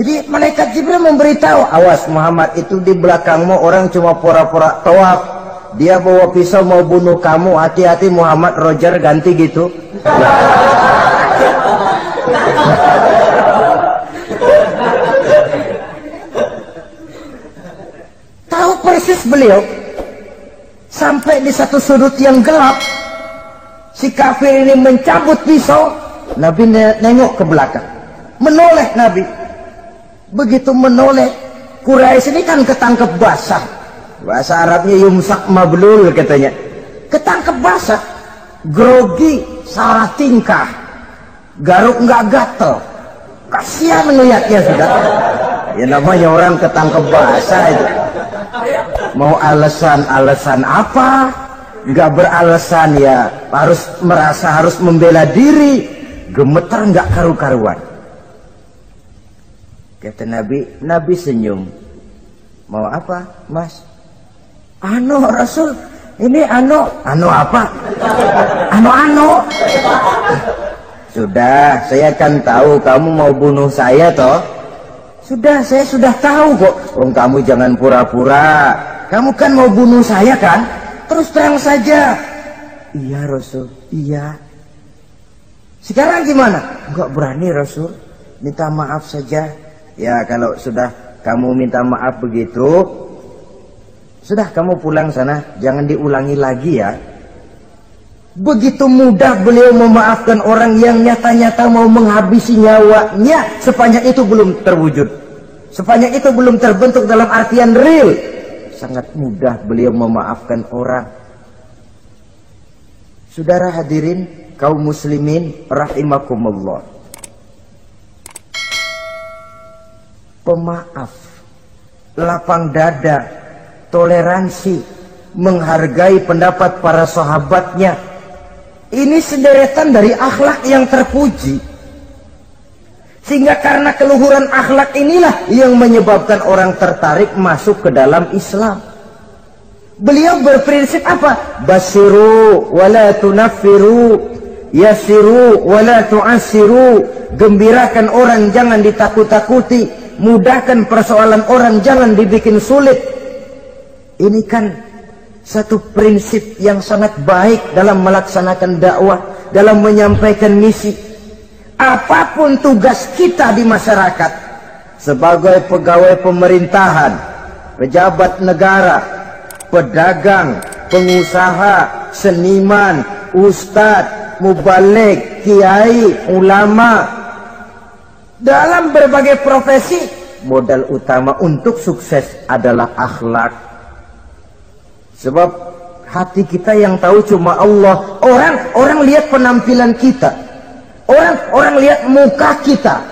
Jadi malaikat Jibril memberitahu, awas Muhammad, itu di belakangmu orang cuma pura-pura tawaf. Dia bawa pisau mau bunuh kamu, hati-hati Muhammad, Roger ganti gitu. Tahu persis beliau. Sampai di satu sudut yang gelap, si kafir ini mencabut pisau. Nabi nengok ke belakang, menoleh Nabi. Begitu menoleh, Quraisy ini kan ketangkep basah. Bahasa Arabnya yumsak mablul katanya, ketangkep basah, grogi, salah tingkah, garuk nggak gatel, kasihan ngeliatnya sudah. Ya namanya orang ketangkep basah itu. Mau alasan apa? Nggak beralasan ya, harus merasa harus membela diri, gemetar nggak karu-karuan. Kata Nabi senyum. Mau apa, Mas? Anu Rasul, ini anu apa? Anu. Sudah, saya kan tahu kamu mau bunuh saya toh. Sudah, saya sudah tahu kok. Kamu jangan pura-pura. Kamu kan mau bunuh saya kan? Terus terang saja. Iya Rasul, iya. Sekarang gimana? Enggak berani Rasul. Minta maaf saja. Ya kalau sudah kamu minta maaf begitu, sudah kamu pulang sana. Jangan diulangi lagi ya. Begitu mudah beliau memaafkan orang yang nyata-nyata mau menghabisi nyawanya. Sepanjang itu belum terwujud, sepanjang itu belum terbentuk dalam artian real. Sangat mudah beliau memaafkan orang. Saudara hadirin kaum muslimin rahimakumullah, pemaaf, lapang dada, toleransi, menghargai pendapat para sahabatnya, ini sederetan dari akhlak yang terpuji. Sehingga karena keluhuran akhlak inilah yang menyebabkan orang tertarik masuk ke dalam Islam. Beliau berprinsip apa? Basiru wala tunaffiru, yasiru wala tu'assiru. Gembirakan orang, jangan ditakut-takuti. Mudahkan persoalan orang, jangan dibikin sulit. Ini kan satu prinsip yang sangat baik dalam melaksanakan dakwah, dalam menyampaikan misi. Apapun tugas kita di masyarakat, sebagai pegawai pemerintahan, pejabat negara, pedagang, pengusaha, seniman, ustadz, mubaligh, kiai, ulama, dalam berbagai profesi, modal utama untuk sukses adalah akhlak. Sebab hati kita yang tahu cuma Allah. Orang lihat penampilan kita, orang lihat muka kita.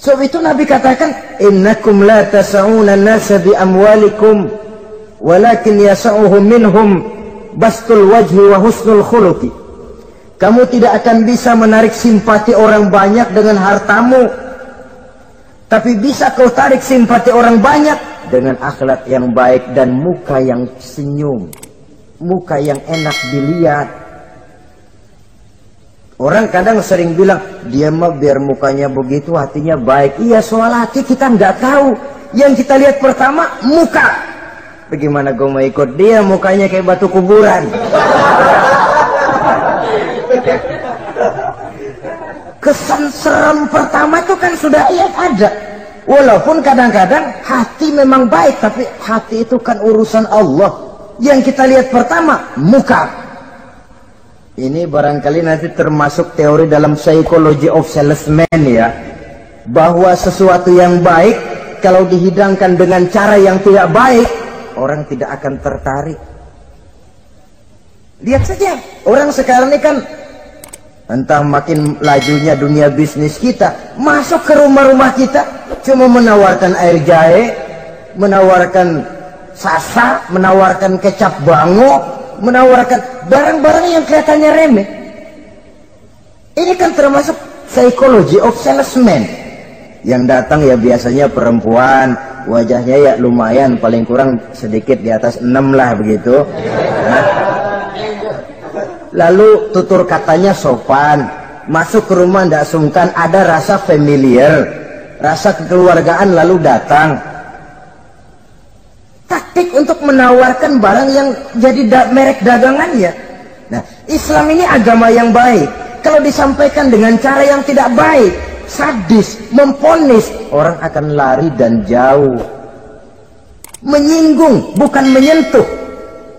Sebab itu Nabi katakan, innakum la tas'una an-nasa bi amwalikum walakin yas'uhum minhum bastul wajhi wa husnul khuluqi. Kamu tidak akan bisa menarik simpati orang banyak dengan hartamu, tapi bisa kau tarik simpati orang banyak dengan akhlak yang baik dan muka yang senyum, muka yang enak dilihat. Orang kadang sering bilang, dia mah biar mukanya begitu hatinya baik. Iya, soal hati kita nggak tahu. Yang kita lihat pertama muka. Bagaimana gue mau ikut dia mukanya kayak batu kuburan? Kesan serem pertama itu kan sudah ada. Walaupun kadang-kadang hati memang baik, tapi hati itu kan urusan Allah. Yang kita lihat pertama muka. Ini barangkali nanti termasuk teori dalam psychology of salesman ya, bahwa sesuatu yang baik kalau dihidangkan dengan cara yang tidak baik, orang tidak akan tertarik. Lihat saja orang sekarang ini kan, entah makin lajunya dunia bisnis kita, masuk ke rumah-rumah kita cuma menawarkan air jahe, menawarkan sasa, menawarkan kecap bango, menawarkan barang-barang yang kelihatannya remeh. Ini kan termasuk psychology of salesman. Yang datang ya biasanya perempuan, wajahnya ya lumayan, paling kurang sedikit di atas 6 lah begitu. Nah, lalu tutur katanya sopan, masuk ke rumah tidak sungkan, ada rasa familiar, rasa kekeluargaan, lalu datang. Taktik untuk menawarkan barang yang jadi merek dagangannya. Nah, Islam ini agama yang baik. Kalau disampaikan dengan cara yang tidak baik, sadis, memponis, orang akan lari dan jauh. Menyinggung, bukan menyentuh.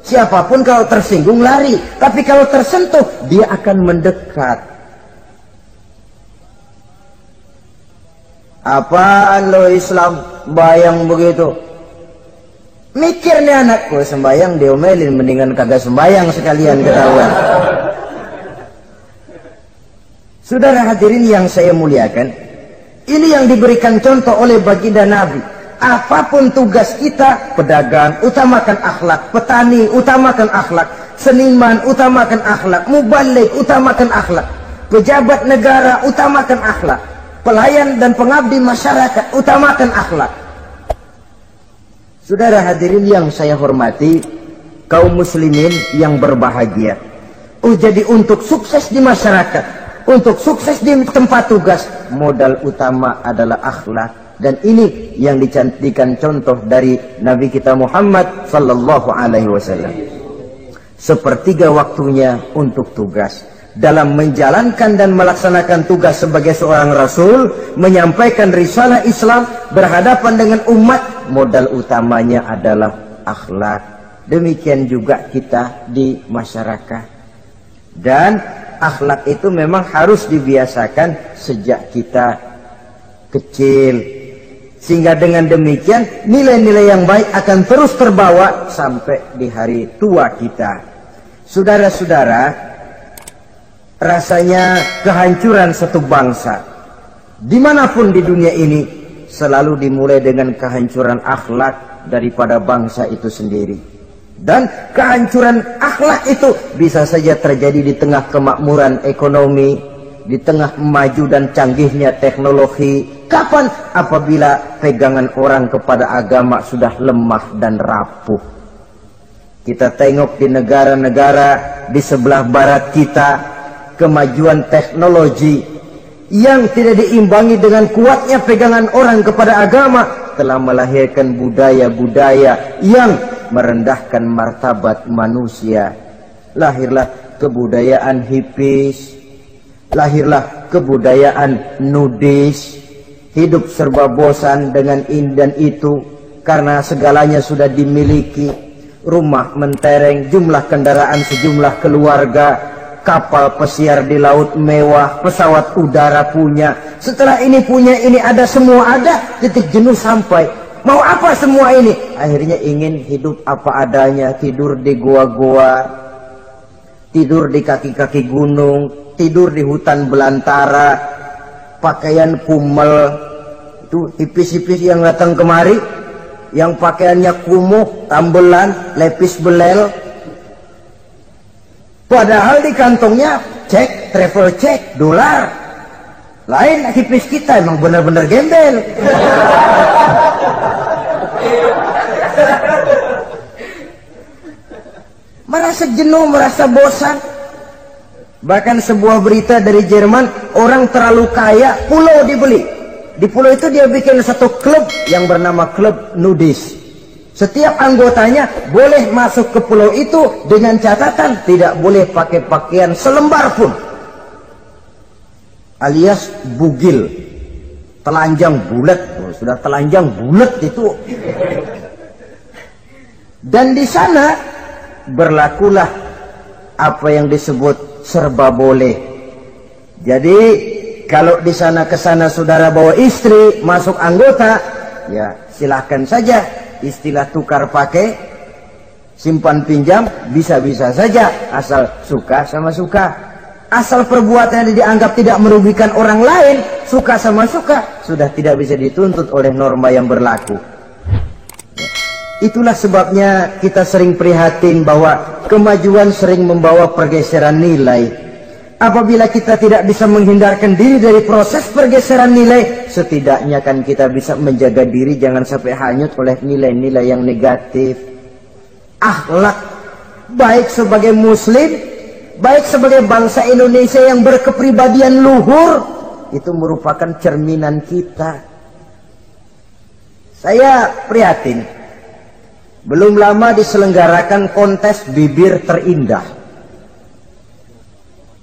Siapapun kalau tersinggung lari, tapi kalau tersentuh dia akan mendekat. Apaan lo Islam bayang begitu? Mikir nih anak, gue sembayang diomelin, mendingan kagak sembayang sekalian ketahuan. Saudara hadirin yang saya muliakan, ini yang diberikan contoh oleh baginda Nabi. Apapun tugas kita, pedagang utamakan akhlak, petani utamakan akhlak, seniman utamakan akhlak, mubaligh utamakan akhlak, pejabat negara utamakan akhlak. pelayan dan pengabdi masyarakat, utamakan akhlak. Saudara hadirin yang saya hormati, kaum muslimin yang berbahagia. Jadi untuk sukses di masyarakat, untuk sukses di tempat tugas, modal utama adalah akhlak. Dan ini yang dicantikan contoh dari Nabi kita Muhammad sallallahu alaihi wasallam. Sepertiga waktunya untuk tugas. Dalam menjalankan dan melaksanakan tugas sebagai seorang rasul, menyampaikan risalah Islam, berhadapan dengan umat, modal utamanya adalah akhlak. Demikian juga kita di masyarakat. Dan akhlak itu memang harus dibiasakan sejak kita kecil, sehingga dengan demikian nilai-nilai yang baik akan terus terbawa sampai di hari tua kita. Saudara-saudara, rasanya kehancuran satu bangsa dimanapun di dunia ini selalu dimulai dengan kehancuran akhlak daripada bangsa itu sendiri. Dan kehancuran akhlak itu bisa saja terjadi di tengah kemakmuran ekonomi, di tengah maju dan canggihnya teknologi. Kapan? Apabila pegangan orang kepada agama sudah lemah dan rapuh. Kita tengok di negara-negara di sebelah barat kita, kemajuan teknologi yang tidak diimbangi dengan kuatnya pegangan orang kepada agama telah melahirkan budaya-budaya yang merendahkan martabat manusia. Lahirlah kebudayaan hipis, lahirlah kebudayaan nudis, hidup serba bosan dengan ini dan itu karena segalanya sudah dimiliki. Rumah mentereng, jumlah kendaraan sejumlah keluarga, kapal pesiar di laut mewah, pesawat udara punya. Setelah ini punya, ini ada, semua ada, titik jenuh sampai. Mau apa semua ini? Akhirnya ingin hidup apa adanya, tidur di goa-goa, tidur di kaki-kaki gunung, tidur di hutan belantara, pakaian kumel, itu hipis-hipis yang datang kemari, yang pakaiannya kumuh, tambelan, lepis belel. Padahal di kantongnya cek, travel cek, dolar. Lain hipis kita, emang benar-benar gembel. Merasa jenuh, merasa bosan. Bahkan sebuah berita dari Jerman, orang terlalu kaya, pulau dibeli. Di pulau itu dia bikin satu klub yang bernama klub nudis. Setiap anggotanya boleh masuk ke pulau itu dengan catatan tidak boleh pakai pakaian selembar pun, alias bugil, telanjang bulat. Sudah telanjang bulat itu. Dan di sana berlakulah apa yang disebut serba boleh. Jadi kalau di sana ke sana saudara bawa istri masuk anggota, ya silahkan saja. Istilah tukar pakai, simpan pinjam, bisa-bisa saja, asal suka sama suka. Asal perbuatannya dianggap tidak merugikan orang lain, suka sama suka, sudah tidak bisa dituntut oleh norma yang berlaku. Itulah sebabnya kita sering prihatin bahwa kemajuan sering membawa pergeseran nilai. Apabila kita tidak bisa menghindarkan diri dari proses pergeseran nilai, setidaknya kan kita bisa menjaga diri jangan sampai hanyut oleh nilai-nilai yang negatif. Akhlak, baik sebagai muslim, baik sebagai bangsa Indonesia yang berkepribadian luhur, itu merupakan cerminan kita. Saya prihatin, belum lama diselenggarakan kontes bibir terindah.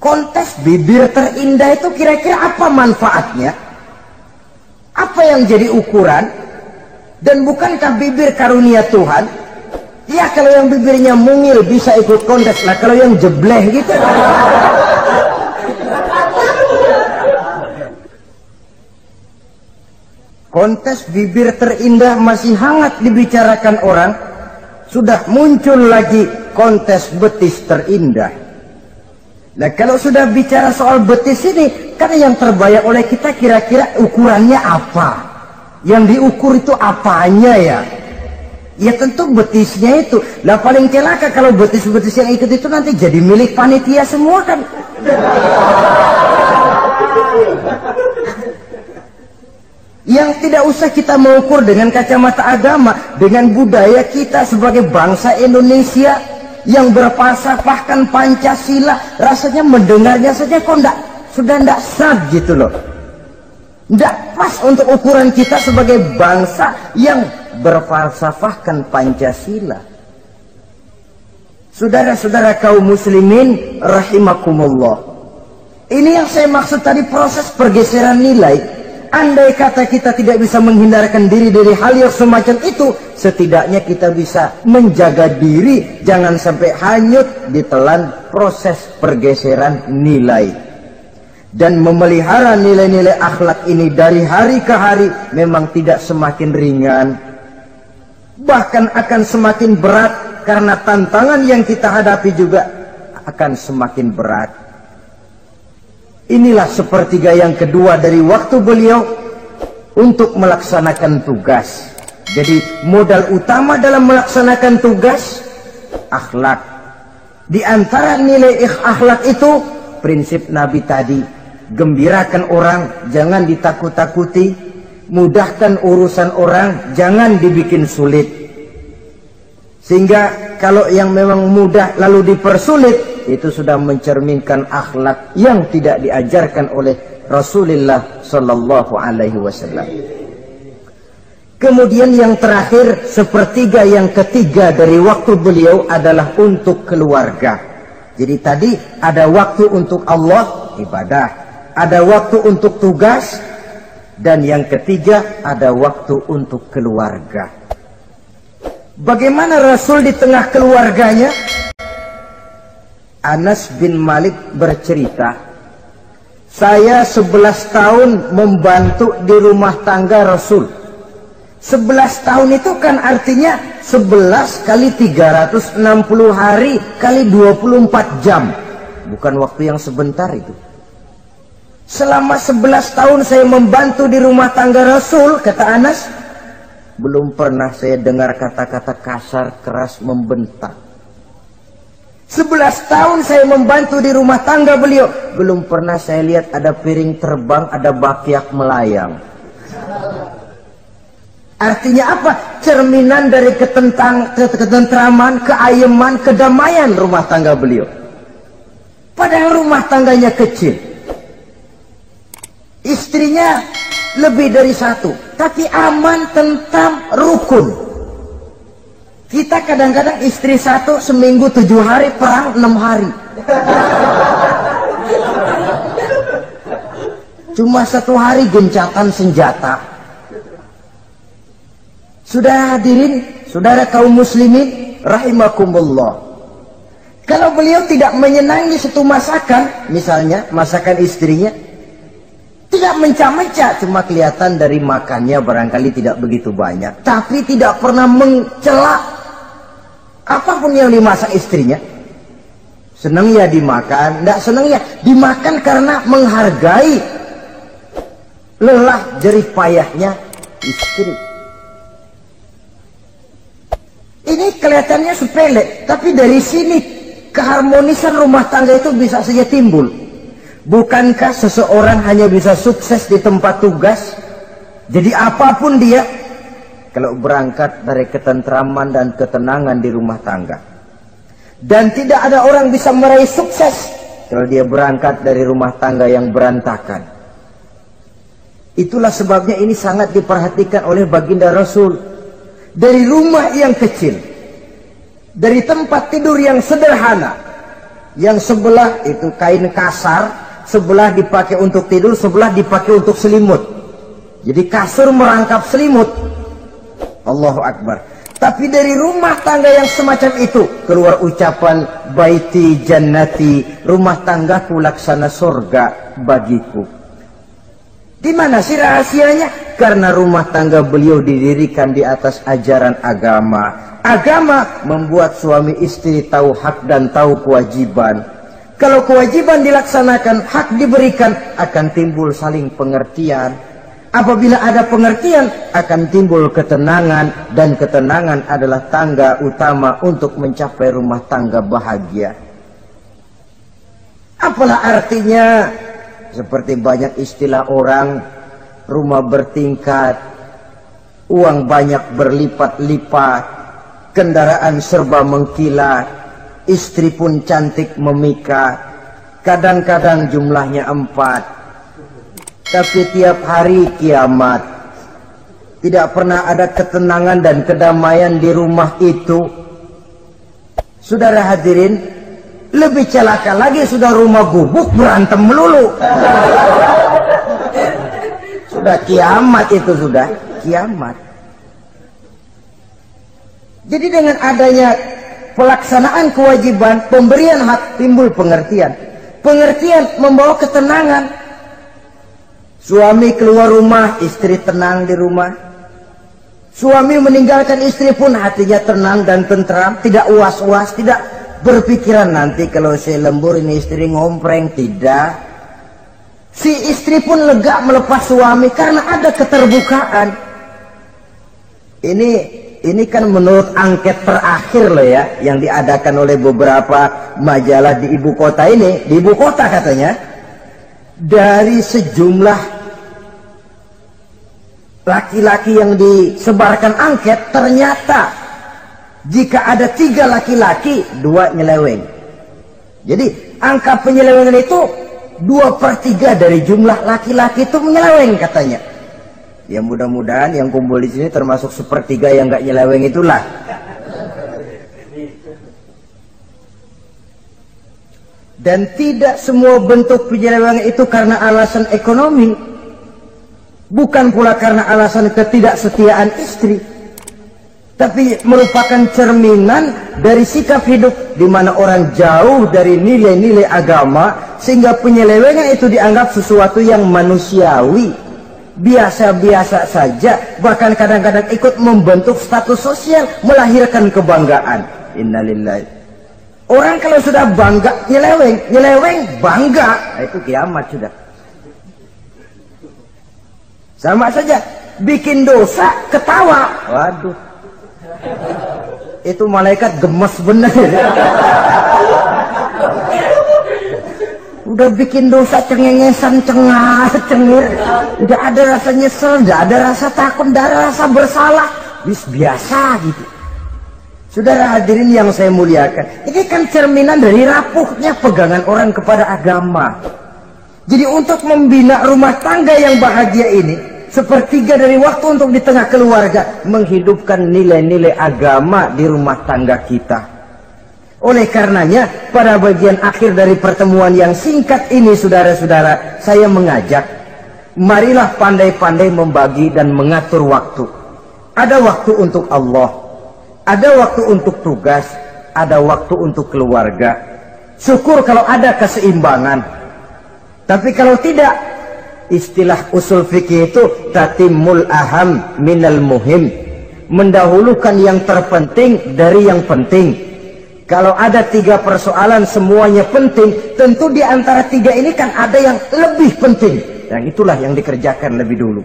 Kontes bibir terindah itu kira-kira apa manfaatnya? Apa yang jadi ukuran? Dan bukankah bibir karunia Tuhan? Ya kalau yang bibirnya mungil bisa ikut kontes lah, kalau yang jebleh gitu. Kontes bibir terindah masih hangat dibicarakan orang. Sudah muncul lagi kontes betis terindah. Nah kalau sudah bicara soal betis ini, kan yang terbayang oleh kita kira-kira ukurannya apa? Yang diukur itu apanya ya? Ya tentu betisnya itu. Nah paling celaka kalau betis-betis yang ikut itu nanti jadi milik panitia semua kan. yang tidak usah kita mengukur dengan kacamata agama, dengan budaya kita sebagai bangsa Indonesia yang berfalsafahkan Pancasila. Rasanya mendengarnya saja kok sudah tidak sah gitu loh, tidak pas untuk ukuran kita sebagai bangsa yang berfalsafahkan Pancasila. Saudara-saudara kaum muslimin rahimakumullah, ini yang saya maksud tadi, proses pergeseran nilai. Andai kata kita tidak bisa menghindarkan diri dari hal yang semacam itu, setidaknya kita bisa menjaga diri jangan sampai hanyut ditelan proses pergeseran nilai. Dan memelihara nilai-nilai akhlak ini dari hari ke hari memang tidak semakin ringan, bahkan akan semakin berat, karena tantangan yang kita hadapi juga akan semakin berat. Inilah sepertiga yang kedua dari waktu beliau untuk melaksanakan tugas. Jadi modal utama dalam melaksanakan tugas akhlak. Di antara nilai akhlak itu prinsip Nabi tadi, gembirakan orang, jangan ditakut-takuti, mudahkan urusan orang, jangan dibikin sulit. Sehingga kalau yang memang mudah lalu dipersulit, itu sudah mencerminkan akhlak yang tidak diajarkan oleh Rasulullah Sallallahu Alaihi Wasallam. Kemudian yang terakhir, sepertiga yang ketiga dari waktu beliau adalah untuk keluarga. Jadi tadi ada waktu untuk Allah, ibadah, ada waktu untuk tugas, dan yang ketiga ada waktu untuk keluarga. Bagaimana Rasul di tengah keluarganya? Anas bin Malik bercerita, saya 11 tahun membantu di rumah tangga Rasul. 11 tahun itu kan artinya 11 kali 360 hari kali 24 jam. Bukan waktu yang sebentar itu. Selama 11 tahun saya membantu di rumah tangga Rasul, kata Anas, belum pernah saya dengar kata-kata kasar, keras, membentak. 11 tahun saya membantu di rumah tangga beliau, belum pernah saya lihat ada piring terbang, ada bakyak melayang. Artinya apa? Cerminan dari ketentraman, keayeman, kedamaian rumah tangga beliau. Padahal rumah tangganya kecil, istrinya lebih dari satu, tapi aman, tentram, rukun. Kita kadang-kadang istri satu seminggu 7 hari, perang 6 hari. Cuma 1 hari gencatan senjata. Sudah hadirin, saudara kaum muslimin rahimakumullah. Kalau beliau tidak menyenangi satu masakan, misalnya masakan istrinya, tidak mencah-mencah, cuma kelihatan dari makannya barangkali tidak begitu banyak, tapi tidak pernah mencela apapun yang dimasak istrinya. Senang ya dimakan, tidak senang ya dimakan karena menghargai lelah jerih payahnya istri. Ini kelihatannya sepele, tapi dari sini keharmonisan rumah tangga itu bisa saja timbul. Bukankah seseorang hanya bisa sukses di tempat tugas? Jadi apapun dia, kalau berangkat dari ketentraman dan ketenangan di rumah tangga. Dan tidak ada orang bisa meraih sukses kalau dia berangkat dari rumah tangga yang berantakan. Itulah sebabnya ini sangat diperhatikan oleh baginda Rasul. Dari rumah yang kecil, dari tempat tidur yang sederhana, yang sebelah itu kain kasar, sebelah dipakai untuk tidur, sebelah dipakai untuk selimut. Jadi kasur merangkap selimut. Allahu Akbar. Tapi dari rumah tangga yang semacam itu keluar ucapan baiti jannati, rumah tanggaku laksana surga bagiku. Di mana sih rahasianya? Karena rumah tangga beliau didirikan di atas ajaran agama. Agama membuat suami istri tahu hak dan tahu kewajiban. Kalau kewajiban dilaksanakan, hak diberikan, akan timbul saling pengertian. Apabila ada pengertian, akan timbul ketenangan, dan ketenangan adalah tangga utama untuk mencapai rumah tangga bahagia. Apalah artinya? Seperti banyak istilah orang, rumah bertingkat, uang banyak berlipat-lipat, kendaraan serba mengkilat, istri pun cantik memikat, kadang-kadang jumlahnya 4. Tapi tiap hari kiamat. Tidak pernah ada ketenangan dan kedamaian di rumah itu. Saudara hadirin, lebih celaka lagi sudah rumah gubuk berantem melulu. Sudah kiamat itu, sudah kiamat. Jadi dengan adanya pelaksanaan kewajiban, pemberian hak, timbul pengertian. Pengertian membawa ketenangan. Suami keluar rumah, istri tenang di rumah. Suami meninggalkan istri pun hatinya tenang dan tentram, tidak was-was, tidak berpikiran nanti kalau saya lembur ini istri ngompreng, tidak. Si istri pun lega melepas suami karena ada keterbukaan. Ini kan menurut angket terakhir loh ya, yang diadakan oleh beberapa majalah di ibu kota ini, di ibu kota katanya, dari sejumlah laki-laki yang disebarkan angket, ternyata jika ada 3 laki-laki, 2 nyeleweng. Jadi angka penyelewengan itu 2/3 dari jumlah laki-laki itu menyeleweng katanya. Ya mudah-mudahan yang kumpul di sini termasuk 1/3 yang nggak nyeleweng itulah. Dan tidak semua bentuk penyelewengan itu karena alasan ekonomi. Bukan pula karena alasan ketidaksetiaan istri, tapi merupakan cerminan dari sikap hidup di mana orang jauh dari nilai-nilai agama, sehingga penyelewengan itu dianggap sesuatu yang manusiawi, biasa-biasa saja, bahkan kadang-kadang ikut membentuk status sosial, melahirkan kebanggaan. Innalillahi. Orang kalau sudah bangga nyeleweng bangga, itu kiamat sudah. Sama saja, bikin dosa, ketawa. Waduh. Itu malaikat gemes bener. Udah bikin dosa cengengesan, cengir. Udah ada rasa nyesel, udah ada rasa takut, udah ada rasa bersalah. Biasa gitu. Saudara hadirin yang saya muliakan, ini kan cerminan dari rapuhnya pegangan orang kepada agama. Jadi untuk membina rumah tangga yang bahagia ini, 1/3 dari waktu untuk di tengah keluarga menghidupkan nilai-nilai agama di rumah tangga kita. Oleh karenanya, pada bagian akhir dari pertemuan yang singkat ini, saudara-saudara, saya mengajak, marilah pandai-pandai membagi dan mengatur waktu. Ada waktu untuk Allah, ada waktu untuk tugas, ada waktu untuk keluarga. Syukur kalau ada keseimbangan. Tapi kalau tidak, istilah usul fikih itu tatimul aham minal muhim, mendahulukan yang terpenting dari yang penting. Kalau ada 3 persoalan semuanya penting, tentu di antara 3 ini kan ada yang lebih penting, yang itulah yang dikerjakan lebih dulu.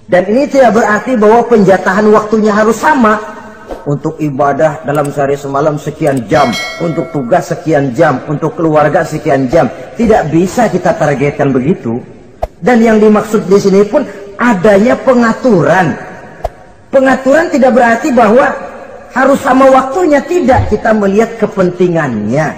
Dan ini tidak berarti bahwa penjatahan waktunya harus sama. Untuk ibadah dalam sehari semalam sekian jam, untuk tugas sekian jam, untuk keluarga sekian jam. Tidak bisa kita targetkan begitu. Dan yang dimaksud di sini pun adanya pengaturan. Pengaturan tidak berarti bahwa harus sama waktunya, tidak. Kita melihat kepentingannya.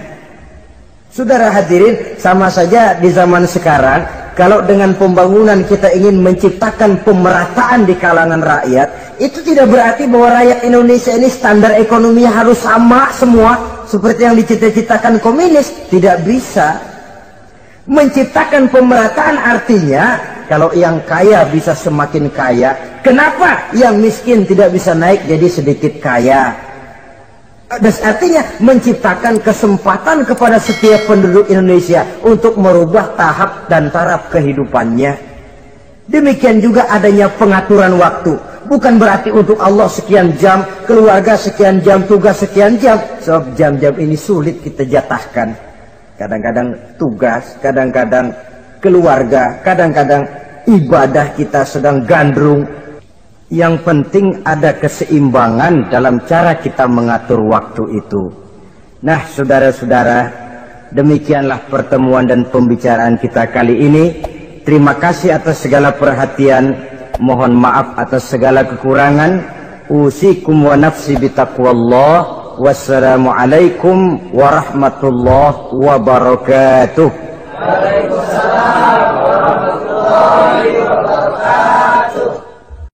Saudara hadirin, sama saja di zaman sekarang. Kalau dengan pembangunan kita ingin menciptakan pemerataan di kalangan rakyat, itu tidak berarti bahwa rakyat Indonesia ini standar ekonominya harus sama semua seperti yang dicita-citakan komunis. Tidak bisa. Menciptakan pemerataan artinya kalau yang kaya bisa semakin kaya, kenapa yang miskin tidak bisa naik jadi sedikit kaya? Dan artinya menciptakan kesempatan kepada setiap penduduk Indonesia untuk merubah tahap dan taraf kehidupannya. Demikian juga adanya pengaturan waktu. Bukan berarti untuk Allah sekian jam, keluarga sekian jam, tugas sekian jam. Sebab jam-jam ini sulit kita jatahkan. Kadang-kadang tugas, kadang-kadang keluarga, kadang-kadang ibadah kita sedang gandrung. Yang penting ada keseimbangan dalam cara kita mengatur waktu itu. Nah, saudara-saudara, demikianlah pertemuan dan pembicaraan kita kali ini. terima kasih atas segala perhatian. Mohon maaf atas segala kekurangan. Usikum wa nafsi bitaqwallah. Wassalamualaikum warahmatullahi wabarakatuh. Waalaikumsalam warahmatullahi wabarakatuh.